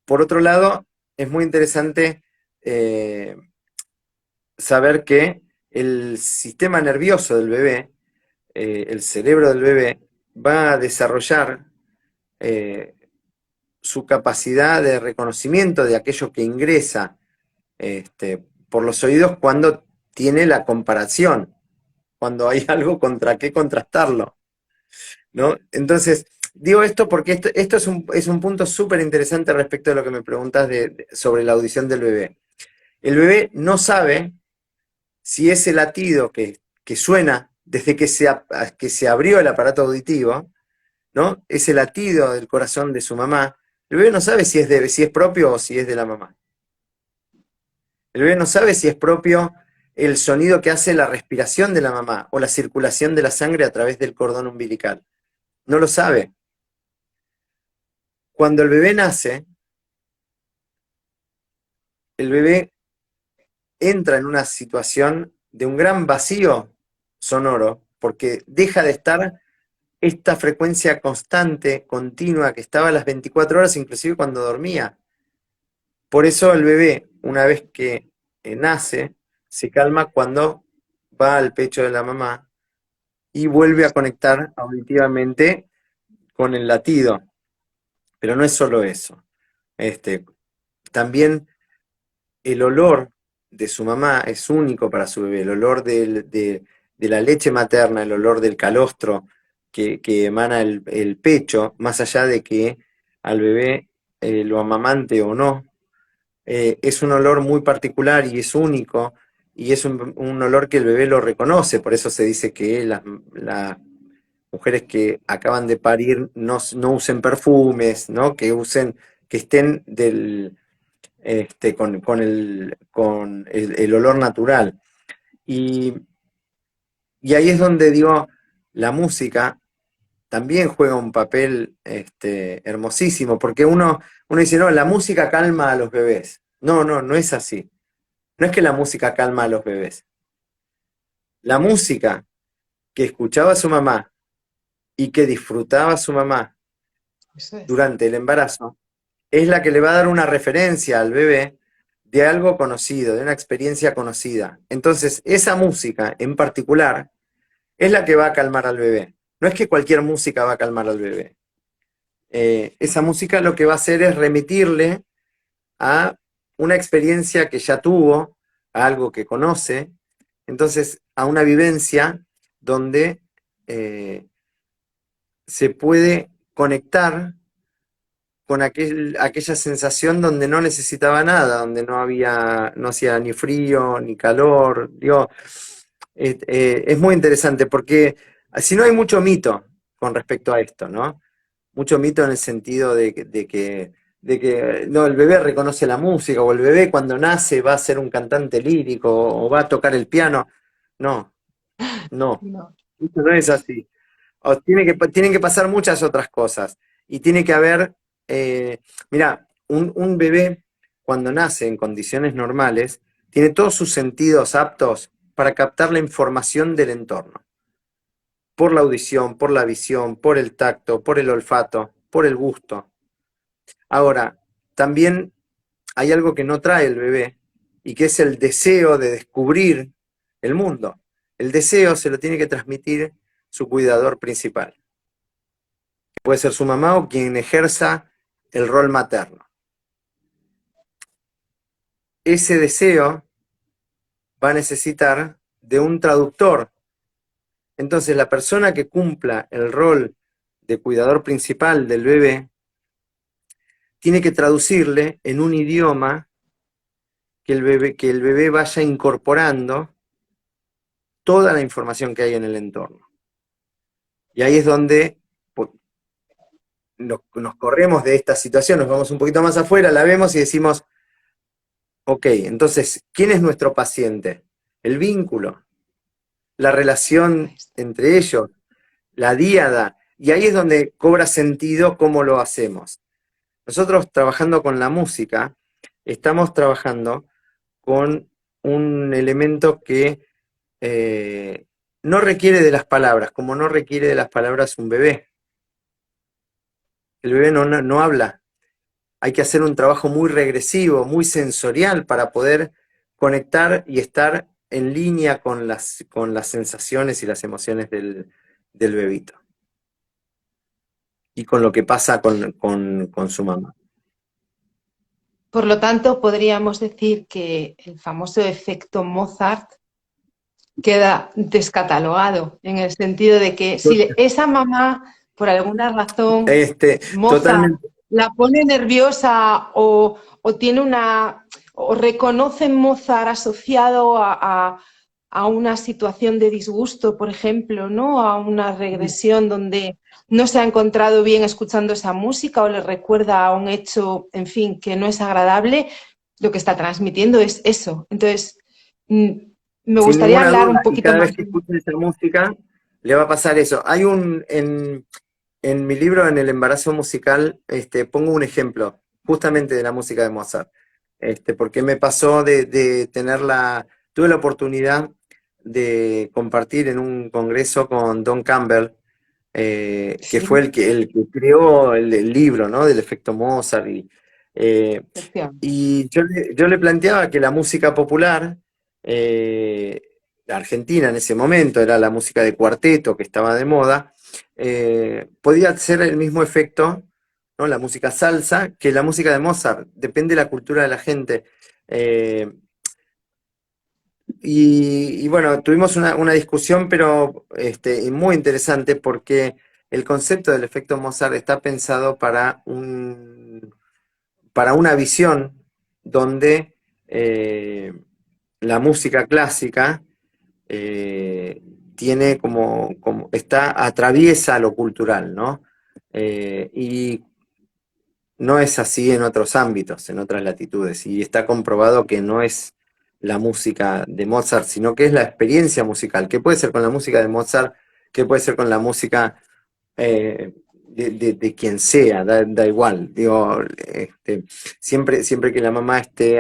Por otro lado, es muy interesante eh, saber que el sistema nervioso del bebé, el cerebro del bebé, va a desarrollar eh, su capacidad de reconocimiento de aquello que ingresa por los oídos cuando tiene la comparación, cuando hay algo contra qué contrastarlo, ¿no? Entonces, digo esto porque esto es un punto súper interesante respecto de lo que me preguntas sobre la audición del bebé. El bebé no sabe si ese latido que suena desde que se abrió el aparato auditivo, ¿no? Ese latido del corazón de su mamá, el bebé no sabe si es propio o si es de la mamá. El bebé no sabe si es propio el sonido que hace la respiración de la mamá o la circulación de la sangre a través del cordón umbilical. No lo sabe. Cuando el bebé nace, el bebé entra en una situación de un gran vacío sonoro, porque deja de estar esta frecuencia constante, continua, que estaba a las 24 horas, inclusive cuando dormía. Por eso el bebé, una vez que nace, se calma cuando va al pecho de la mamá y vuelve a conectar auditivamente con el latido. Pero no es solo eso. Este, También el olor de su mamá es único para su bebé, el olor de la leche materna, el olor del calostro que emana el pecho, más allá de que al bebé lo amamante o no, es un olor muy particular y es único, y es un olor que el bebé lo reconoce, por eso se dice que las mujeres que acaban de parir no usen perfumes, ¿no? Que estén con el olor natural. Y, y ahí es donde digo, la música también juega un papel hermosísimo, porque uno dice, no, la música calma a los bebés. No, no, no es así. No es que la música calma a los bebés. La música que escuchaba su mamá y que disfrutaba su mamá eso es. durante el embarazo es la que le va a dar una referencia al bebé de algo conocido, de una experiencia conocida. Entonces, esa música en particular es la que va a calmar al bebé. No es que cualquier música va a calmar al bebé. Esa música lo que va a hacer es remitirle a una experiencia que ya tuvo, a algo que conoce, entonces a una vivencia donde se puede conectar con aquella sensación donde no necesitaba nada, donde no hacía ni frío ni calor. Digo, Es muy interesante porque si no hay mucho mito con respecto a esto, ¿no? Mucho mito en el sentido de que no, el bebé reconoce la música o el bebé cuando nace va a ser un cantante lírico o va a tocar el piano. No, no, No. eso no es así. Tienen que pasar muchas otras cosas y tiene que haber, eh, mira, un bebé cuando nace en condiciones normales tiene todos sus sentidos aptos para captar la información del entorno, por la audición, por la visión, por el tacto, por el olfato, por el gusto. Ahora, también hay algo que no trae el bebé y que es el deseo de descubrir el mundo. El deseo se lo tiene que transmitir su cuidador principal. Puede ser su mamá o quien ejerza el rol materno. Ese deseo va a necesitar de un traductor. Entonces, la persona que cumpla el rol de cuidador principal del bebé tiene que traducirle en un idioma que el bebé vaya incorporando toda la información que hay en el entorno. Y ahí es donde pues, nos corremos de esta situación, nos vamos un poquito más afuera, la vemos y decimos, ok, entonces, ¿quién es nuestro paciente? El vínculo, la relación entre ellos, la díada, y ahí es donde cobra sentido cómo lo hacemos. Nosotros trabajando con la música, estamos trabajando con un elemento que no requiere de las palabras, como no requiere de las palabras un bebé. El bebé no habla. Hay que hacer un trabajo muy regresivo, muy sensorial para poder conectar y estar en línea con las sensaciones y las emociones del bebito. Y con lo que pasa con su mamá. Por lo tanto, podríamos decir que el famoso efecto Mozart queda descatalogado, en el sentido de que si esa mamá, por alguna razón, Mozart Totalmente. la pone nerviosa o tiene o reconoce en Mozart asociado a una situación de disgusto, por ejemplo, ¿no? A una regresión donde no se ha encontrado bien escuchando esa música o le recuerda a un hecho, en fin, que no es agradable, lo que está transmitiendo es eso. Entonces, me Sin gustaría ninguna hablar un duda, y poquito cada vez más. que escuche esa música, le va a pasar eso. En mi libro, en el embarazo musical, pongo un ejemplo justamente de la música de Mozart, porque me pasó tuve la oportunidad de compartir en un congreso con Don Campbell, que Sí, fue el que creó el libro, ¿no? Del efecto Mozart. Eh, efectivamente. y yo le planteaba que la música popular, eh, la Argentina en ese momento, era la música de cuarteto que estaba de moda, podía hacer el mismo efecto, ¿no? La música salsa, que la música de Mozart, depende de la cultura de la gente. Eh, y bueno, tuvimos una discusión, pero muy interesante porque el concepto del efecto Mozart está pensado para una visión donde la música clásica eh, tiene atraviesa lo cultural, ¿no? Y no es así en otros ámbitos, en otras latitudes, y está comprobado que no es la música de Mozart, sino que es la experiencia musical, que puede ser con la música de Mozart, que puede ser con la música de quien sea, da igual. Digo, siempre que la mamá esté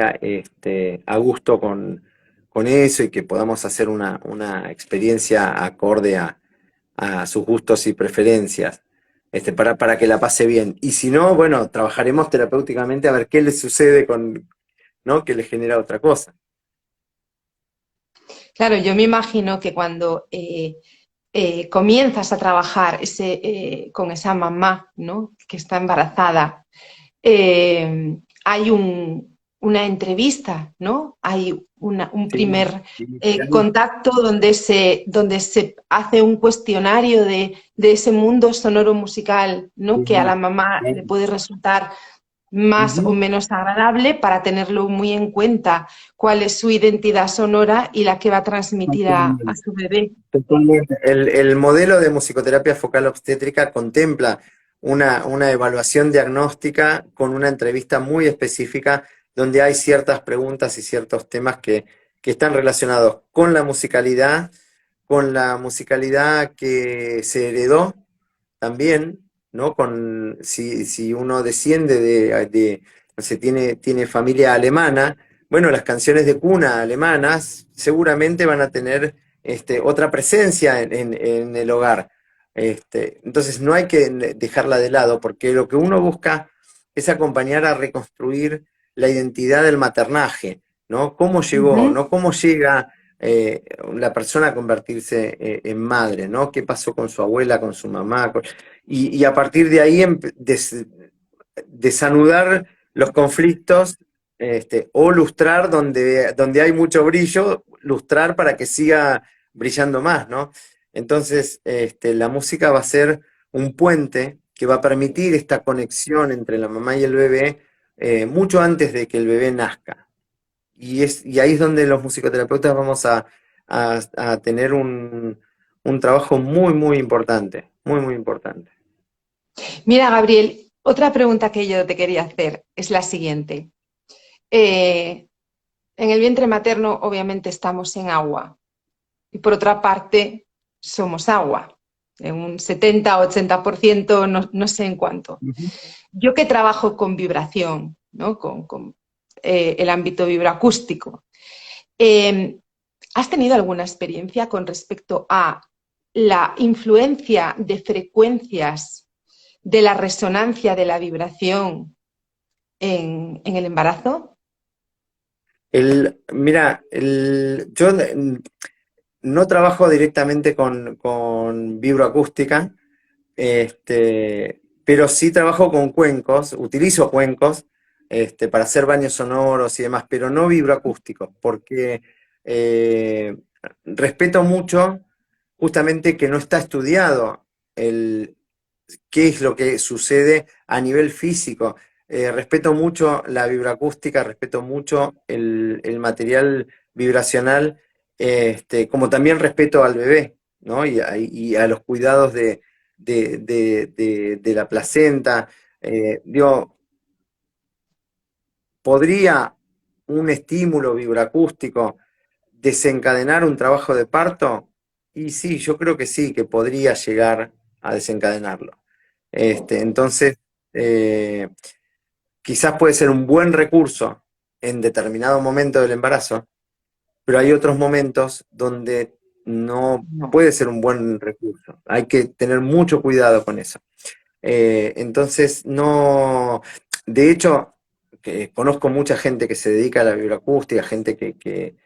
a gusto con eso y que podamos hacer una experiencia acorde a sus gustos y preferencias, para que la pase bien. Y si no, bueno, trabajaremos terapéuticamente a ver qué le sucede ¿no? Que le genera otra cosa. Claro, yo me imagino que cuando comienzas a trabajar con esa mamá, ¿no? Que está embarazada, hay una entrevista, ¿no? Hay un Sí, primer inicialmente. contacto donde se hace un cuestionario de ese mundo sonoro musical, ¿no? Que a Sí, la mamá le sí. puede resultar más o Ujú. menos agradable para tenerlo muy en cuenta cuál es su identidad sonora y la que va a transmitir a Totalmente. su bebé. Totalmente. El modelo de musicoterapia focal obstétrica contempla una evaluación diagnóstica con una entrevista muy específica donde hay ciertas preguntas y ciertos temas que están relacionados con la musicalidad que se heredó también, ¿no? Si uno desciende no sé, tiene familia alemana, bueno, las canciones de cuna alemanas seguramente van a tener otra presencia en el hogar. Entonces no hay que dejarla de lado, porque lo que uno busca es acompañar a reconstruir la identidad del maternaje, ¿no? ¿Cómo llegó, Ujú. no? ¿Cómo llega la persona a convertirse en madre, ¿no? ¿Qué pasó con su abuela, con su mamá? Y a partir de ahí desanudar los conflictos o lustrar donde hay mucho brillo, lustrar para que siga brillando más, ¿no? Entonces, la música va a ser un puente que va a permitir esta conexión entre la mamá y el bebé mucho antes de que el bebé nazca. Y ahí es donde los musicoterapeutas vamos a tener un trabajo muy, muy importante, muy, muy importante. Mira, Gabriel, otra pregunta que yo te quería hacer es la siguiente. Eh, en el vientre materno obviamente estamos en agua y por otra parte somos agua, en un 70-80%, no sé en cuánto. Ujú. Yo que trabajo con vibración, ¿no? Con el ámbito vibroacústico, eh, ¿has tenido alguna experiencia con respecto a la influencia de frecuencias de la resonancia de la vibración en el embarazo? Mira, yo no trabajo directamente con vibroacústica, pero sí trabajo con cuencos, utilizo cuencos para hacer baños sonoros y demás, pero no vibroacústicos, porque eh, respeto mucho justamente que no está estudiado el, qué es lo que sucede a nivel físico. Respeto mucho la vibroacústica, respeto mucho el material vibracional, como también respeto al bebé, ¿no? Y a los cuidados de la placenta. Digo, ¿podría un estímulo vibroacústico desencadenar un trabajo de parto? Y sí, yo creo que sí, que podría llegar a desencadenarlo. Entonces, eh, quizás puede ser un buen recurso en determinado momento del embarazo, pero hay otros momentos donde no No. puede ser un buen recurso. Hay que tener mucho cuidado con eso. Entonces, no, de hecho, que conozco mucha gente que se dedica a la vibroacústica, gente que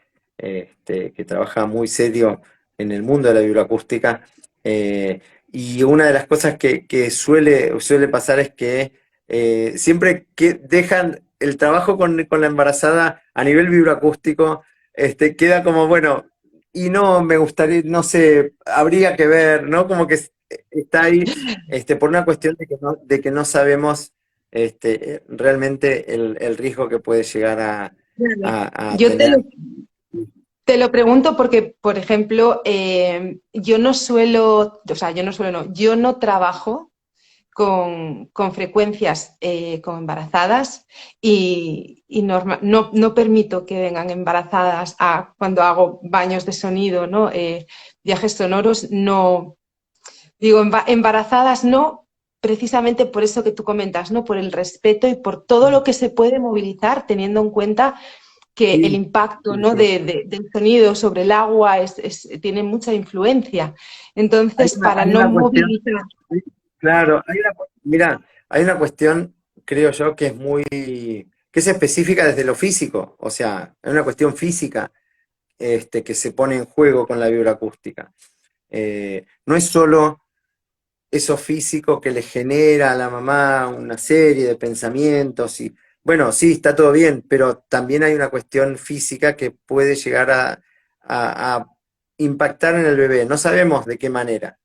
trabaja muy serio en el mundo de la vibroacústica, y una de las cosas que suele pasar es que siempre que dejan el trabajo con la embarazada a nivel vibroacústico, queda como, bueno, y no me gustaría, no sé, habría que ver, ¿no? Como que está ahí por una cuestión de que no sabemos realmente el riesgo que puede llegar Claro. a Yo tener. te lo pregunto porque, por ejemplo, yo no suelo, o sea, yo no suelo, no, yo no trabajo con frecuencias con embarazadas no permito que vengan embarazadas cuando hago baños de sonido, ¿no? Viajes sonoros, no, digo, embarazadas no, precisamente por eso que tú comentas, ¿no? Por el respeto y por todo lo que se puede movilizar teniendo en cuenta que el Sí, impacto, sí, ¿no? sí. Del sonido sobre el agua tiene mucha influencia. Hay Entonces, una, para hay no una cuestión, movilizar. sí, claro, mira, hay una cuestión, creo yo, que es específica desde lo físico, o sea, hay una cuestión física que se pone en juego con la vibroacústica. No es solo eso físico que le genera a la mamá una serie de pensamientos y, bueno, sí, está todo bien, pero también hay una cuestión física que puede llegar a impactar en el bebé. No sabemos de qué manera,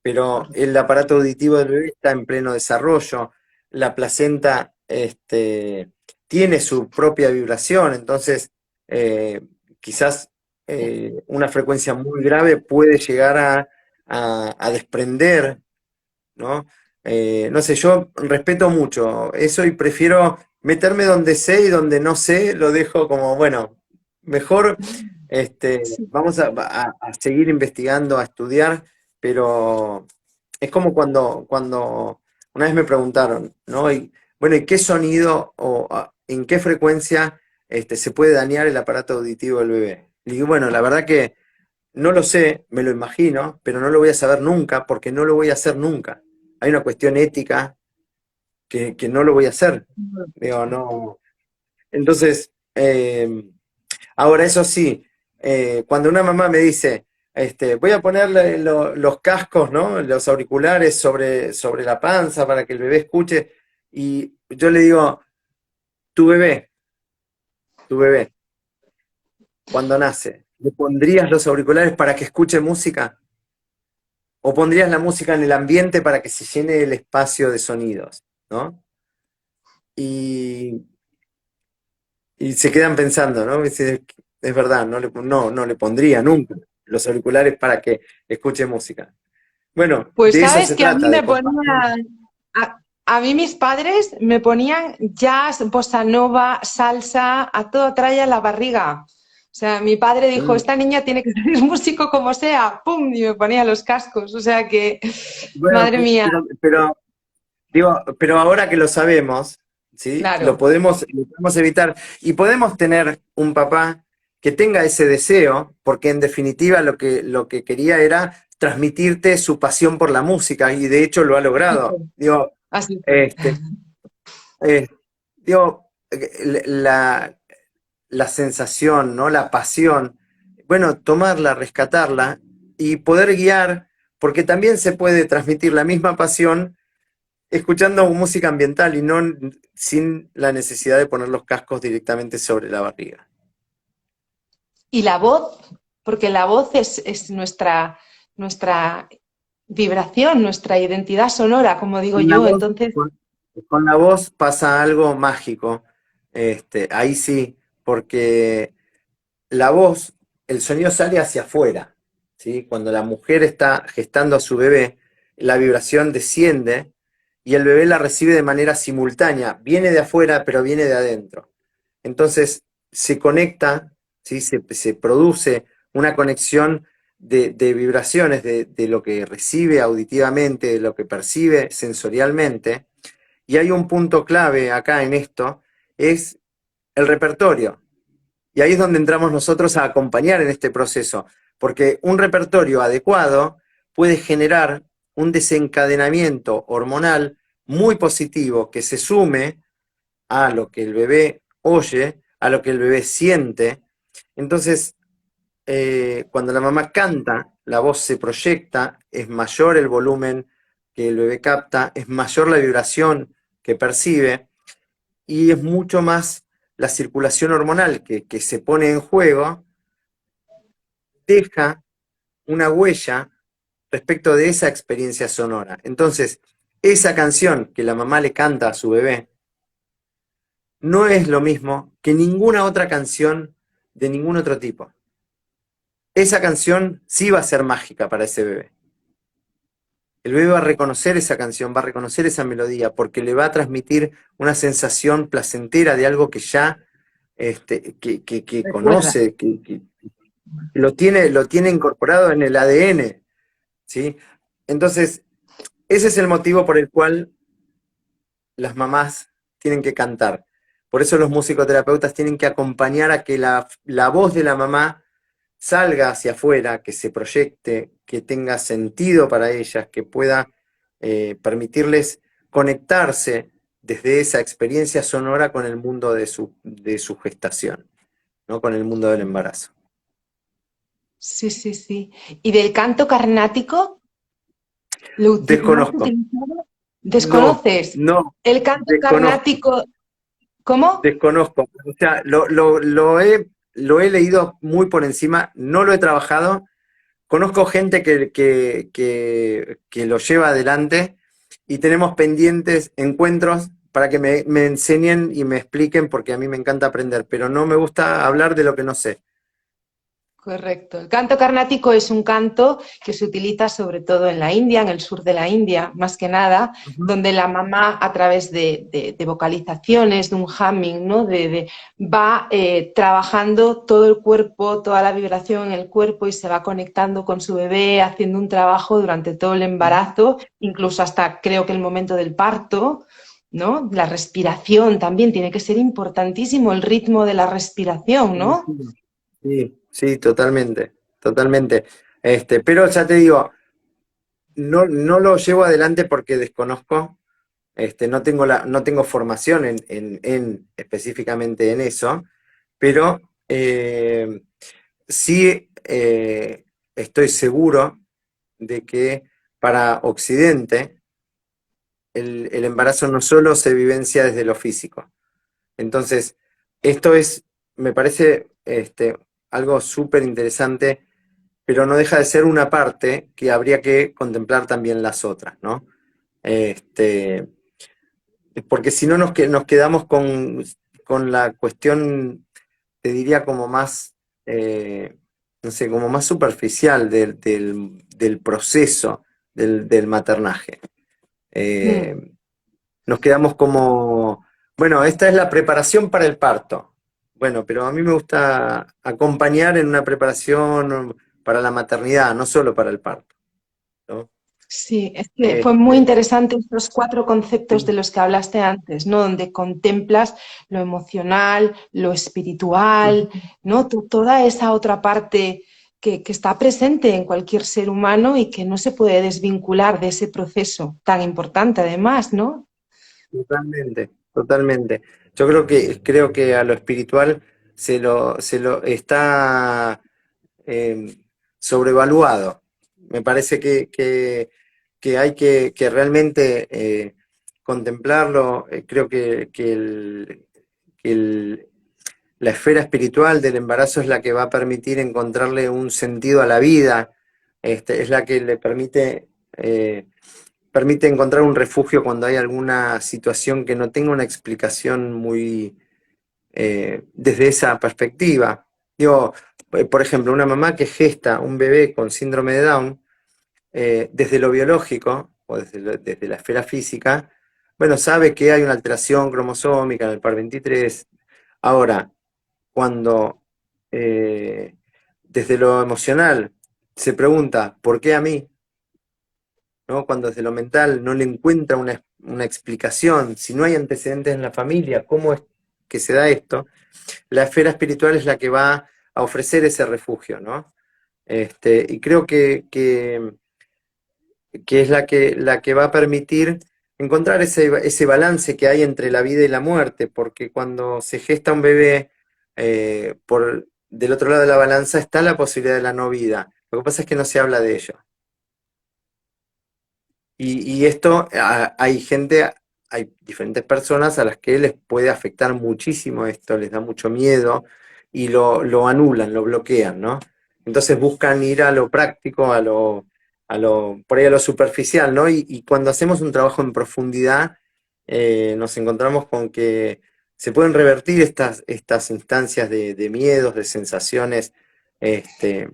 pero el aparato auditivo del bebé está en pleno desarrollo, la placenta este, tiene su propia vibración, entonces eh, quizás una frecuencia muy grave puede llegar a desprender, ¿no? No sé, yo respeto mucho eso y prefiero meterme donde sé y donde no sé, lo dejo como, bueno, mejor Sí. vamos a seguir investigando, a estudiar, pero es como cuando una vez me preguntaron, ¿no? Y, bueno, ¿y qué sonido o en qué frecuencia se puede dañar el aparato auditivo del bebé? Y digo, bueno, la verdad que no lo sé, me lo imagino, pero no lo voy a saber nunca porque no lo voy a hacer nunca. Hay una cuestión ética que no lo voy a hacer. Digo, no. Entonces, ahora eso sí, cuando una mamá me dice, voy a ponerle los cascos, ¿no? Los auriculares sobre la panza para que el bebé escuche, y yo le digo, tu bebé, tu bebé, cuando nace, ¿le pondrías los auriculares para que escuche música? ¿O pondrías la música en el ambiente para que se llene el espacio de sonidos, ¿no? Y, y se quedan pensando, ¿no? Es verdad, no le pondría nunca los auriculares para que escuche música. Bueno, Pues de eso sabes se que a mí trata, de me compartir. ponían, a mí mis padres me ponían jazz, bossa nova, salsa, a todo trae a la barriga. O sea, mi padre dijo, Mm. esta niña tiene que ser músico como sea, ¡pum! Y me ponía los cascos. O sea que, Bueno, madre mía, digo, pero ahora que lo sabemos, ¿sí? claro. Lo podemos evitar. Y podemos tener un papá que tenga ese deseo, porque en definitiva lo que quería era transmitirte su pasión por la música, y de hecho lo ha logrado. Digo, Así fue. este, eh, digo, la sensación, ¿no? La pasión, bueno, tomarla, rescatarla y poder guiar, porque también se puede transmitir la misma pasión escuchando música ambiental y no sin la necesidad de poner los cascos directamente sobre la barriga. Y la voz, porque la voz es nuestra vibración, nuestra identidad sonora, como digo Con la yo. voz, Entonces, con, con la voz pasa algo mágico, ahí sí, porque la voz, el sonido sale hacia afuera, ¿sí? Cuando la mujer está gestando a su bebé, la vibración desciende y el bebé la recibe de manera simultánea, viene de afuera pero viene de adentro. Entonces se conecta, ¿sí? Se produce una conexión de vibraciones, de lo que recibe auditivamente, de lo que percibe sensorialmente, y hay un punto clave acá en esto, es el repertorio. Y ahí es donde entramos nosotros a acompañar en este proceso, porque un repertorio adecuado puede generar un desencadenamiento hormonal muy positivo que se sume a lo que el bebé oye, a lo que el bebé siente. Entonces, cuando la mamá canta, la voz se proyecta, es mayor el volumen que el bebé capta, es mayor la vibración que percibe y es mucho más la circulación hormonal que se pone en juego, deja una huella respecto de esa experiencia sonora. Entonces, esa canción que la mamá le canta a su bebé no es lo mismo que ninguna otra canción de ningún otro tipo. Esa canción sí va a ser mágica para ese bebé. El bebé va a reconocer esa canción, va a reconocer esa melodía, porque le va a transmitir una sensación placentera de algo que ya que recuerda. conoce, que lo tiene incorporado en el ADN, ¿sí? Entonces, ese es el motivo por el cual las mamás tienen que cantar. Por eso los musicoterapeutas tienen que acompañar a que la voz de la mamá salga hacia afuera, que se proyecte, que tenga sentido para ellas, que pueda permitirles conectarse desde esa experiencia sonora con el mundo de su gestación, ¿no? Con el mundo del embarazo. Sí, sí, sí. ¿Y del canto carnático? ¿Lo has Desconozco. utilizado? No, ¿Desconoces? no, El canto desconozco. carnático, ¿cómo? Desconozco. O sea, lo he leído muy por encima, no lo he trabajado. Conozco gente que lo lleva adelante y tenemos pendientes encuentros para que me enseñen y me expliquen, porque a mí me encanta aprender, pero no me gusta hablar de lo que no sé. Correcto. El canto carnático es un canto que se utiliza sobre todo en la India, en el sur de la India, más que nada, Ujú. donde la mamá a través de vocalizaciones, de un humming, ¿no? Va trabajando todo el cuerpo, toda la vibración en el cuerpo y se va conectando con su bebé, haciendo un trabajo durante todo el embarazo, incluso hasta creo que el momento del parto. ¿No? La respiración también tiene que ser importantísimo, el ritmo de la respiración, ¿no? Sí, sí, totalmente, totalmente. Pero ya te digo, no lo llevo adelante porque desconozco, no tengo formación específicamente en eso, pero sí estoy seguro de que para Occidente el embarazo no solo se vivencia desde lo físico. Entonces, esto me parece algo súper interesante, pero no deja de ser una parte que habría que contemplar también las otras, ¿no? Este, Porque si no nos quedamos con la cuestión, te diría como más, no sé, como más superficial del proceso del maternaje. Mm. Eh, Nos quedamos como, bueno, esta es la preparación para el parto. Bueno, pero a mí me gusta acompañar en una preparación para la maternidad, no solo para el parto, ¿no? Sí, es que fue muy Este, interesante estos cuatro conceptos de sí. los que hablaste antes, ¿no? Donde contemplas lo emocional, lo espiritual, ¿no? Toda esa otra parte que está presente en cualquier ser humano y que no se puede desvincular de ese proceso tan importante además, ¿no? Totalmente, totalmente. Yo creo que a lo espiritual se lo está eh, sobrevaluado. Me parece que hay que realmente contemplarlo. Creo que la esfera espiritual del embarazo es la que va a permitir encontrarle un sentido a la vida. Es la que le permite encontrar un refugio cuando hay alguna situación que no tenga una explicación muy desde esa perspectiva. Digo, por ejemplo, una mamá que gesta un bebé con síndrome de Down, desde lo biológico o desde la esfera física, bueno, sabe que hay una alteración cromosómica en el par 23. Ahora, cuando desde lo emocional se pregunta, ¿por qué a mí? ¿No? Cuando desde lo mental no le encuentra una explicación, si no hay antecedentes en la familia, ¿cómo es que se da esto? La esfera espiritual es la que va a ofrecer ese refugio, ¿no? Y creo que es la que va a permitir encontrar ese balance que hay entre la vida y la muerte, porque cuando se gesta un bebé, del otro lado de la balanza está la posibilidad de la no vida. Lo que pasa es que no se habla de ello. Y esto, hay diferentes personas a las que les puede afectar muchísimo esto, les da mucho miedo y lo anulan, lo bloquean, ¿no? Entonces buscan ir a lo práctico, por ahí a lo superficial, ¿no? Y cuando hacemos un trabajo en profundidad, nos encontramos con que se pueden revertir estas instancias de miedos, de sensaciones, este,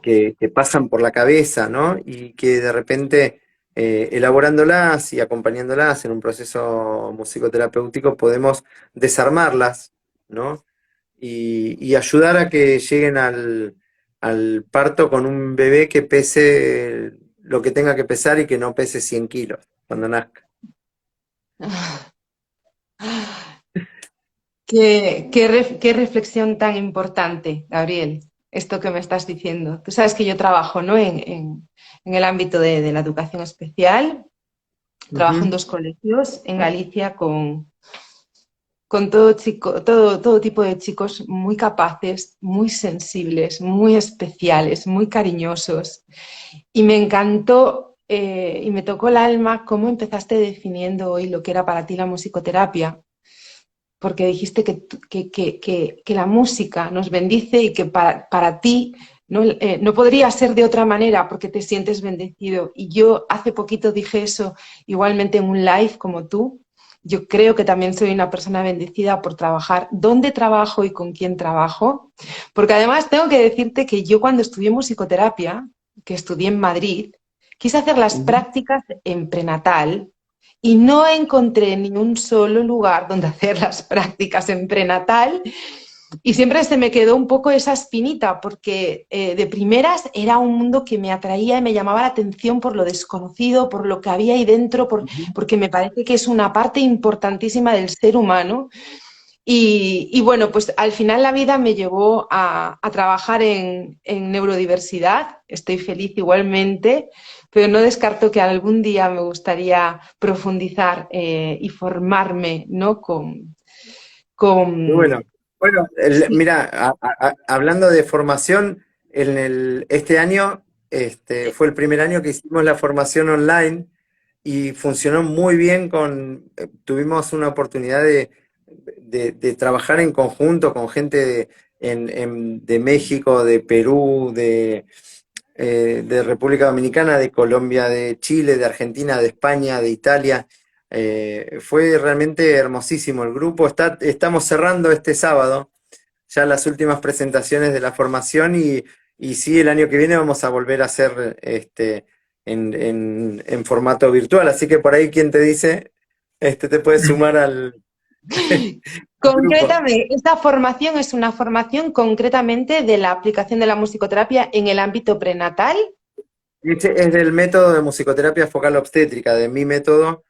que pasan por la cabeza, ¿no? Y que de repente, elaborándolas y acompañándolas en un proceso musicoterapéutico, podemos desarmarlas, ¿no? Y ayudar a que lleguen al parto con un bebé que pese lo que tenga que pesar y que no pese 100 kilos cuando nazca. Qué reflexión tan importante, Gabriel, esto que me estás diciendo. Tú sabes que yo trabajo, ¿no? En el ámbito de la educación especial, trabajo en Ujú. dos colegios en Galicia con todo tipo de chicos muy capaces, muy sensibles, muy especiales, muy cariñosos. Y me encantó y me tocó el alma cómo empezaste definiendo hoy lo que era para ti la musicoterapia, porque dijiste que la música nos bendice y que para ti no podría ser de otra manera porque te sientes bendecido. Y yo hace poquito dije eso igualmente en un live como tú Yo creo que también soy una persona bendecida por trabajar donde trabajo y con quién trabajo, porque además tengo que decirte que yo cuando estudié musicoterapia, que estudié en Madrid, quise hacer las Ujú. prácticas en prenatal y no encontré ni un solo lugar donde hacer las prácticas en prenatal y siempre se me quedó un poco esa espinita, porque de primeras era un mundo que me atraía y me llamaba la atención por lo desconocido, por lo que había ahí dentro, porque me parece que es una parte importantísima del ser humano. Y bueno, pues al final la vida me llevó a trabajar en neurodiversidad. Estoy feliz igualmente, pero no descarto que algún día me gustaría profundizar y formarme, ¿no? Y bueno, Con bueno, sí, mira, hablando de formación, este año fue el primer año que hicimos la formación online y funcionó muy bien tuvimos una oportunidad de trabajar en conjunto con gente de México, de Perú, de República Dominicana, de Colombia, de Chile, de Argentina, de España, de Italia. Fue realmente hermosísimo el grupo. Estamos cerrando este sábado ya las últimas presentaciones de la formación y sí, el año que viene vamos a volver a hacer en formato virtual. Así que por ahí quien te dice, te puedes sumar al grupo. concrétame, esta formación es una formación concretamente de la aplicación de la musicoterapia en el ámbito prenatal. Este es del método de musicoterapia focal obstétrica, de mi método,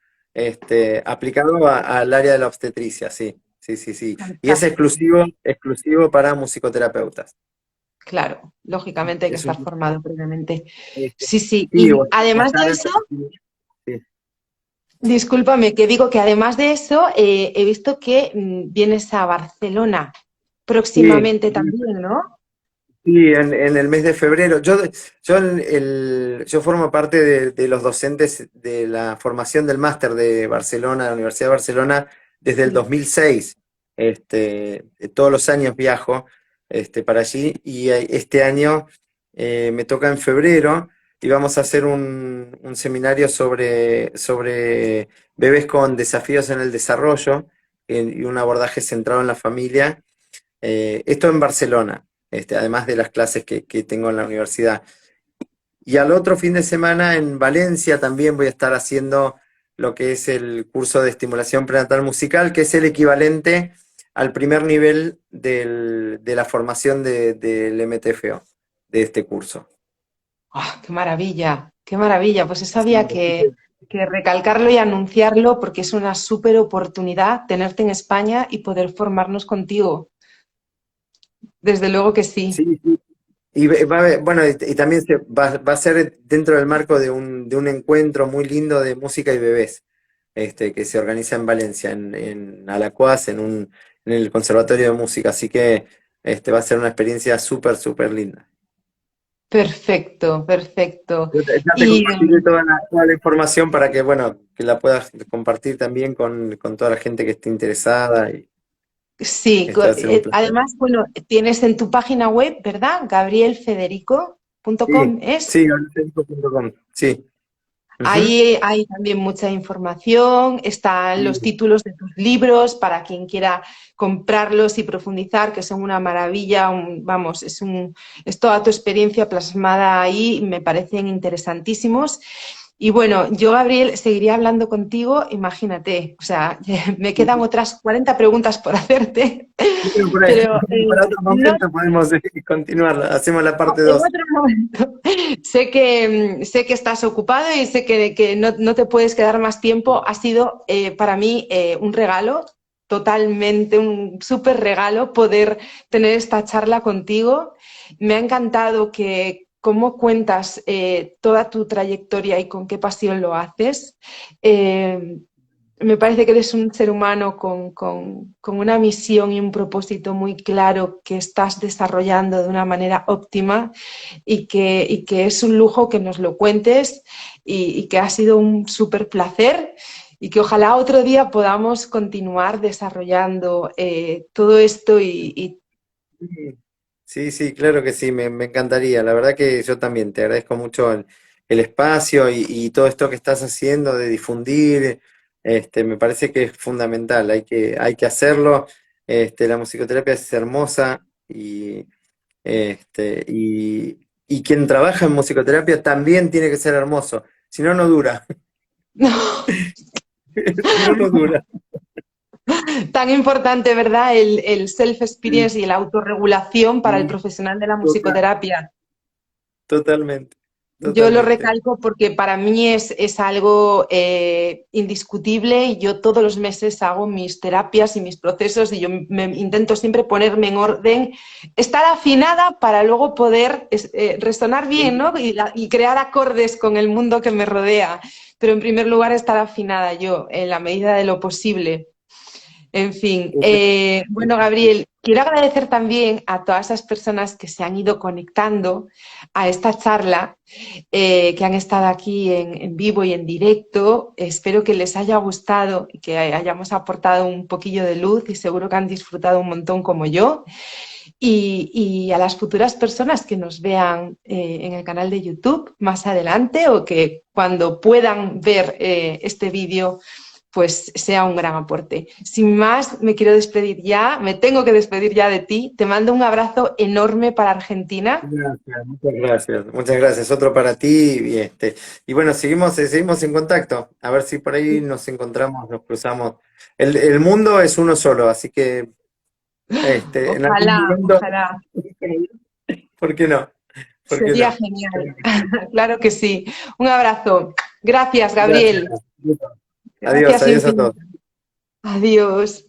aplicado al área de la obstetricia, sí, sí, sí, sí. Y es Fantástico. exclusivo para musicoterapeutas. Claro, lógicamente hay que Es estar un, formado previamente. este, Sí, sí. sí, Y va a además de estar, eso, sí. discúlpame, que digo que además de eso, he visto que vienes a Barcelona Sí, próximamente también, ¿no? sí, en el mes de febrero. Yo formo parte de los docentes de la formación del máster de Barcelona, de la Universidad de Barcelona, desde el Sí. 2006. Todos los años viajo para allí y este año me toca en febrero y vamos a hacer un seminario sobre bebés con desafíos en el desarrollo y un abordaje centrado en la familia. Esto en Barcelona, además de las clases que tengo en la universidad. Y al otro fin de semana en Valencia también voy a estar haciendo lo que es el curso de estimulación prenatal musical, que es el equivalente al primer nivel de la formación del MTFO, de este curso. ¡Ah, qué maravilla! ¡Qué maravilla! Pues eso Sí, había que recalcarlo y anunciarlo porque es una súper oportunidad tenerte en España y poder formarnos contigo. Desde luego que sí. sí, sí. Y bueno, y también va a ser dentro del marco de un encuentro muy lindo de música y bebés, que se organiza en Valencia, en Alacuás, en el Conservatorio de Música. Así que va a ser una experiencia súper, súper linda. Perfecto, perfecto. Ya te Y compartiré toda la información para que, bueno, que la puedas compartir también con toda la gente que esté interesada y sí, va a ser un placer. además, bueno, tienes en tu página web, ¿verdad? Sí, gabrielfederico.com es. sí, gabrielfederico.com. Sí. Ujú. Ahí hay también mucha información, están los Sí. títulos de tus libros para quien quiera comprarlos y profundizar, que son una maravilla, vamos, es toda tu experiencia plasmada ahí, me parecen interesantísimos. Y bueno, yo, Gabriel, seguiría hablando contigo, imagínate, o sea, me quedan otras 40 preguntas por hacerte, Bueno, por ahí, pero para otro no momento podemos continuar, hacemos la parte en 2. otro momento. Sé que estás ocupado y sé que no te puedes quedar más tiempo. Ha sido para mí un regalo, totalmente un súper regalo poder tener esta charla contigo. Me ha encantado que cómo cuentas toda tu trayectoria y con qué pasión lo haces. Eh, Me parece que eres un ser humano con una misión y un propósito muy claro que estás desarrollando de una manera óptima y que es un lujo que nos lo cuentes y que ha sido un súper placer y que ojalá otro día podamos continuar desarrollando todo esto Sí, sí, claro que sí, me encantaría. La verdad que yo también te agradezco mucho el espacio y todo esto que estás haciendo de difundir Me parece que es fundamental, hay que hacerlo. La musicoterapia es hermosa y quien trabaja en musicoterapia también tiene que ser hermoso, si no, no dura. Si no, no dura. Tan importante, ¿verdad? El self-experience y la autorregulación para el Sí, profesional de la total- musicoterapia. totalmente, Yo lo totalmente. recalco porque para mí es algo indiscutible. Yo todos los meses hago mis terapias y mis procesos y yo intento siempre ponerme en orden, estar afinada para luego poder resonar bien, ¿no? Y crear acordes con el mundo que me rodea. Pero en primer lugar, estar afinada yo en la medida de lo posible. En fin, bueno, Gabriel, quiero agradecer también a todas esas personas que se han ido conectando a esta charla, que han estado aquí en vivo y en directo. Espero que les haya gustado y que hayamos aportado un poquillo de luz y seguro que han disfrutado un montón como yo. Y a las futuras personas que nos vean en el canal de YouTube más adelante o que cuando puedan ver este vídeo pues sea un gran aporte. Sin más, me quiero despedir ya, me tengo que despedir ya de ti. Te mando un abrazo enorme para Argentina. Gracias, muchas gracias. Muchas gracias. Otro para ti. Y bueno, seguimos en contacto. A ver si por ahí nos encontramos, nos cruzamos. El mundo es uno solo, así que en algún Ojalá, momento, ojalá. ¿por qué no? ¿Por qué Sería no? genial. Claro que sí. Un abrazo. Gracias, Gracias. Gabriel. Adiós, Gracias adiós a todos. infinitas. Adiós.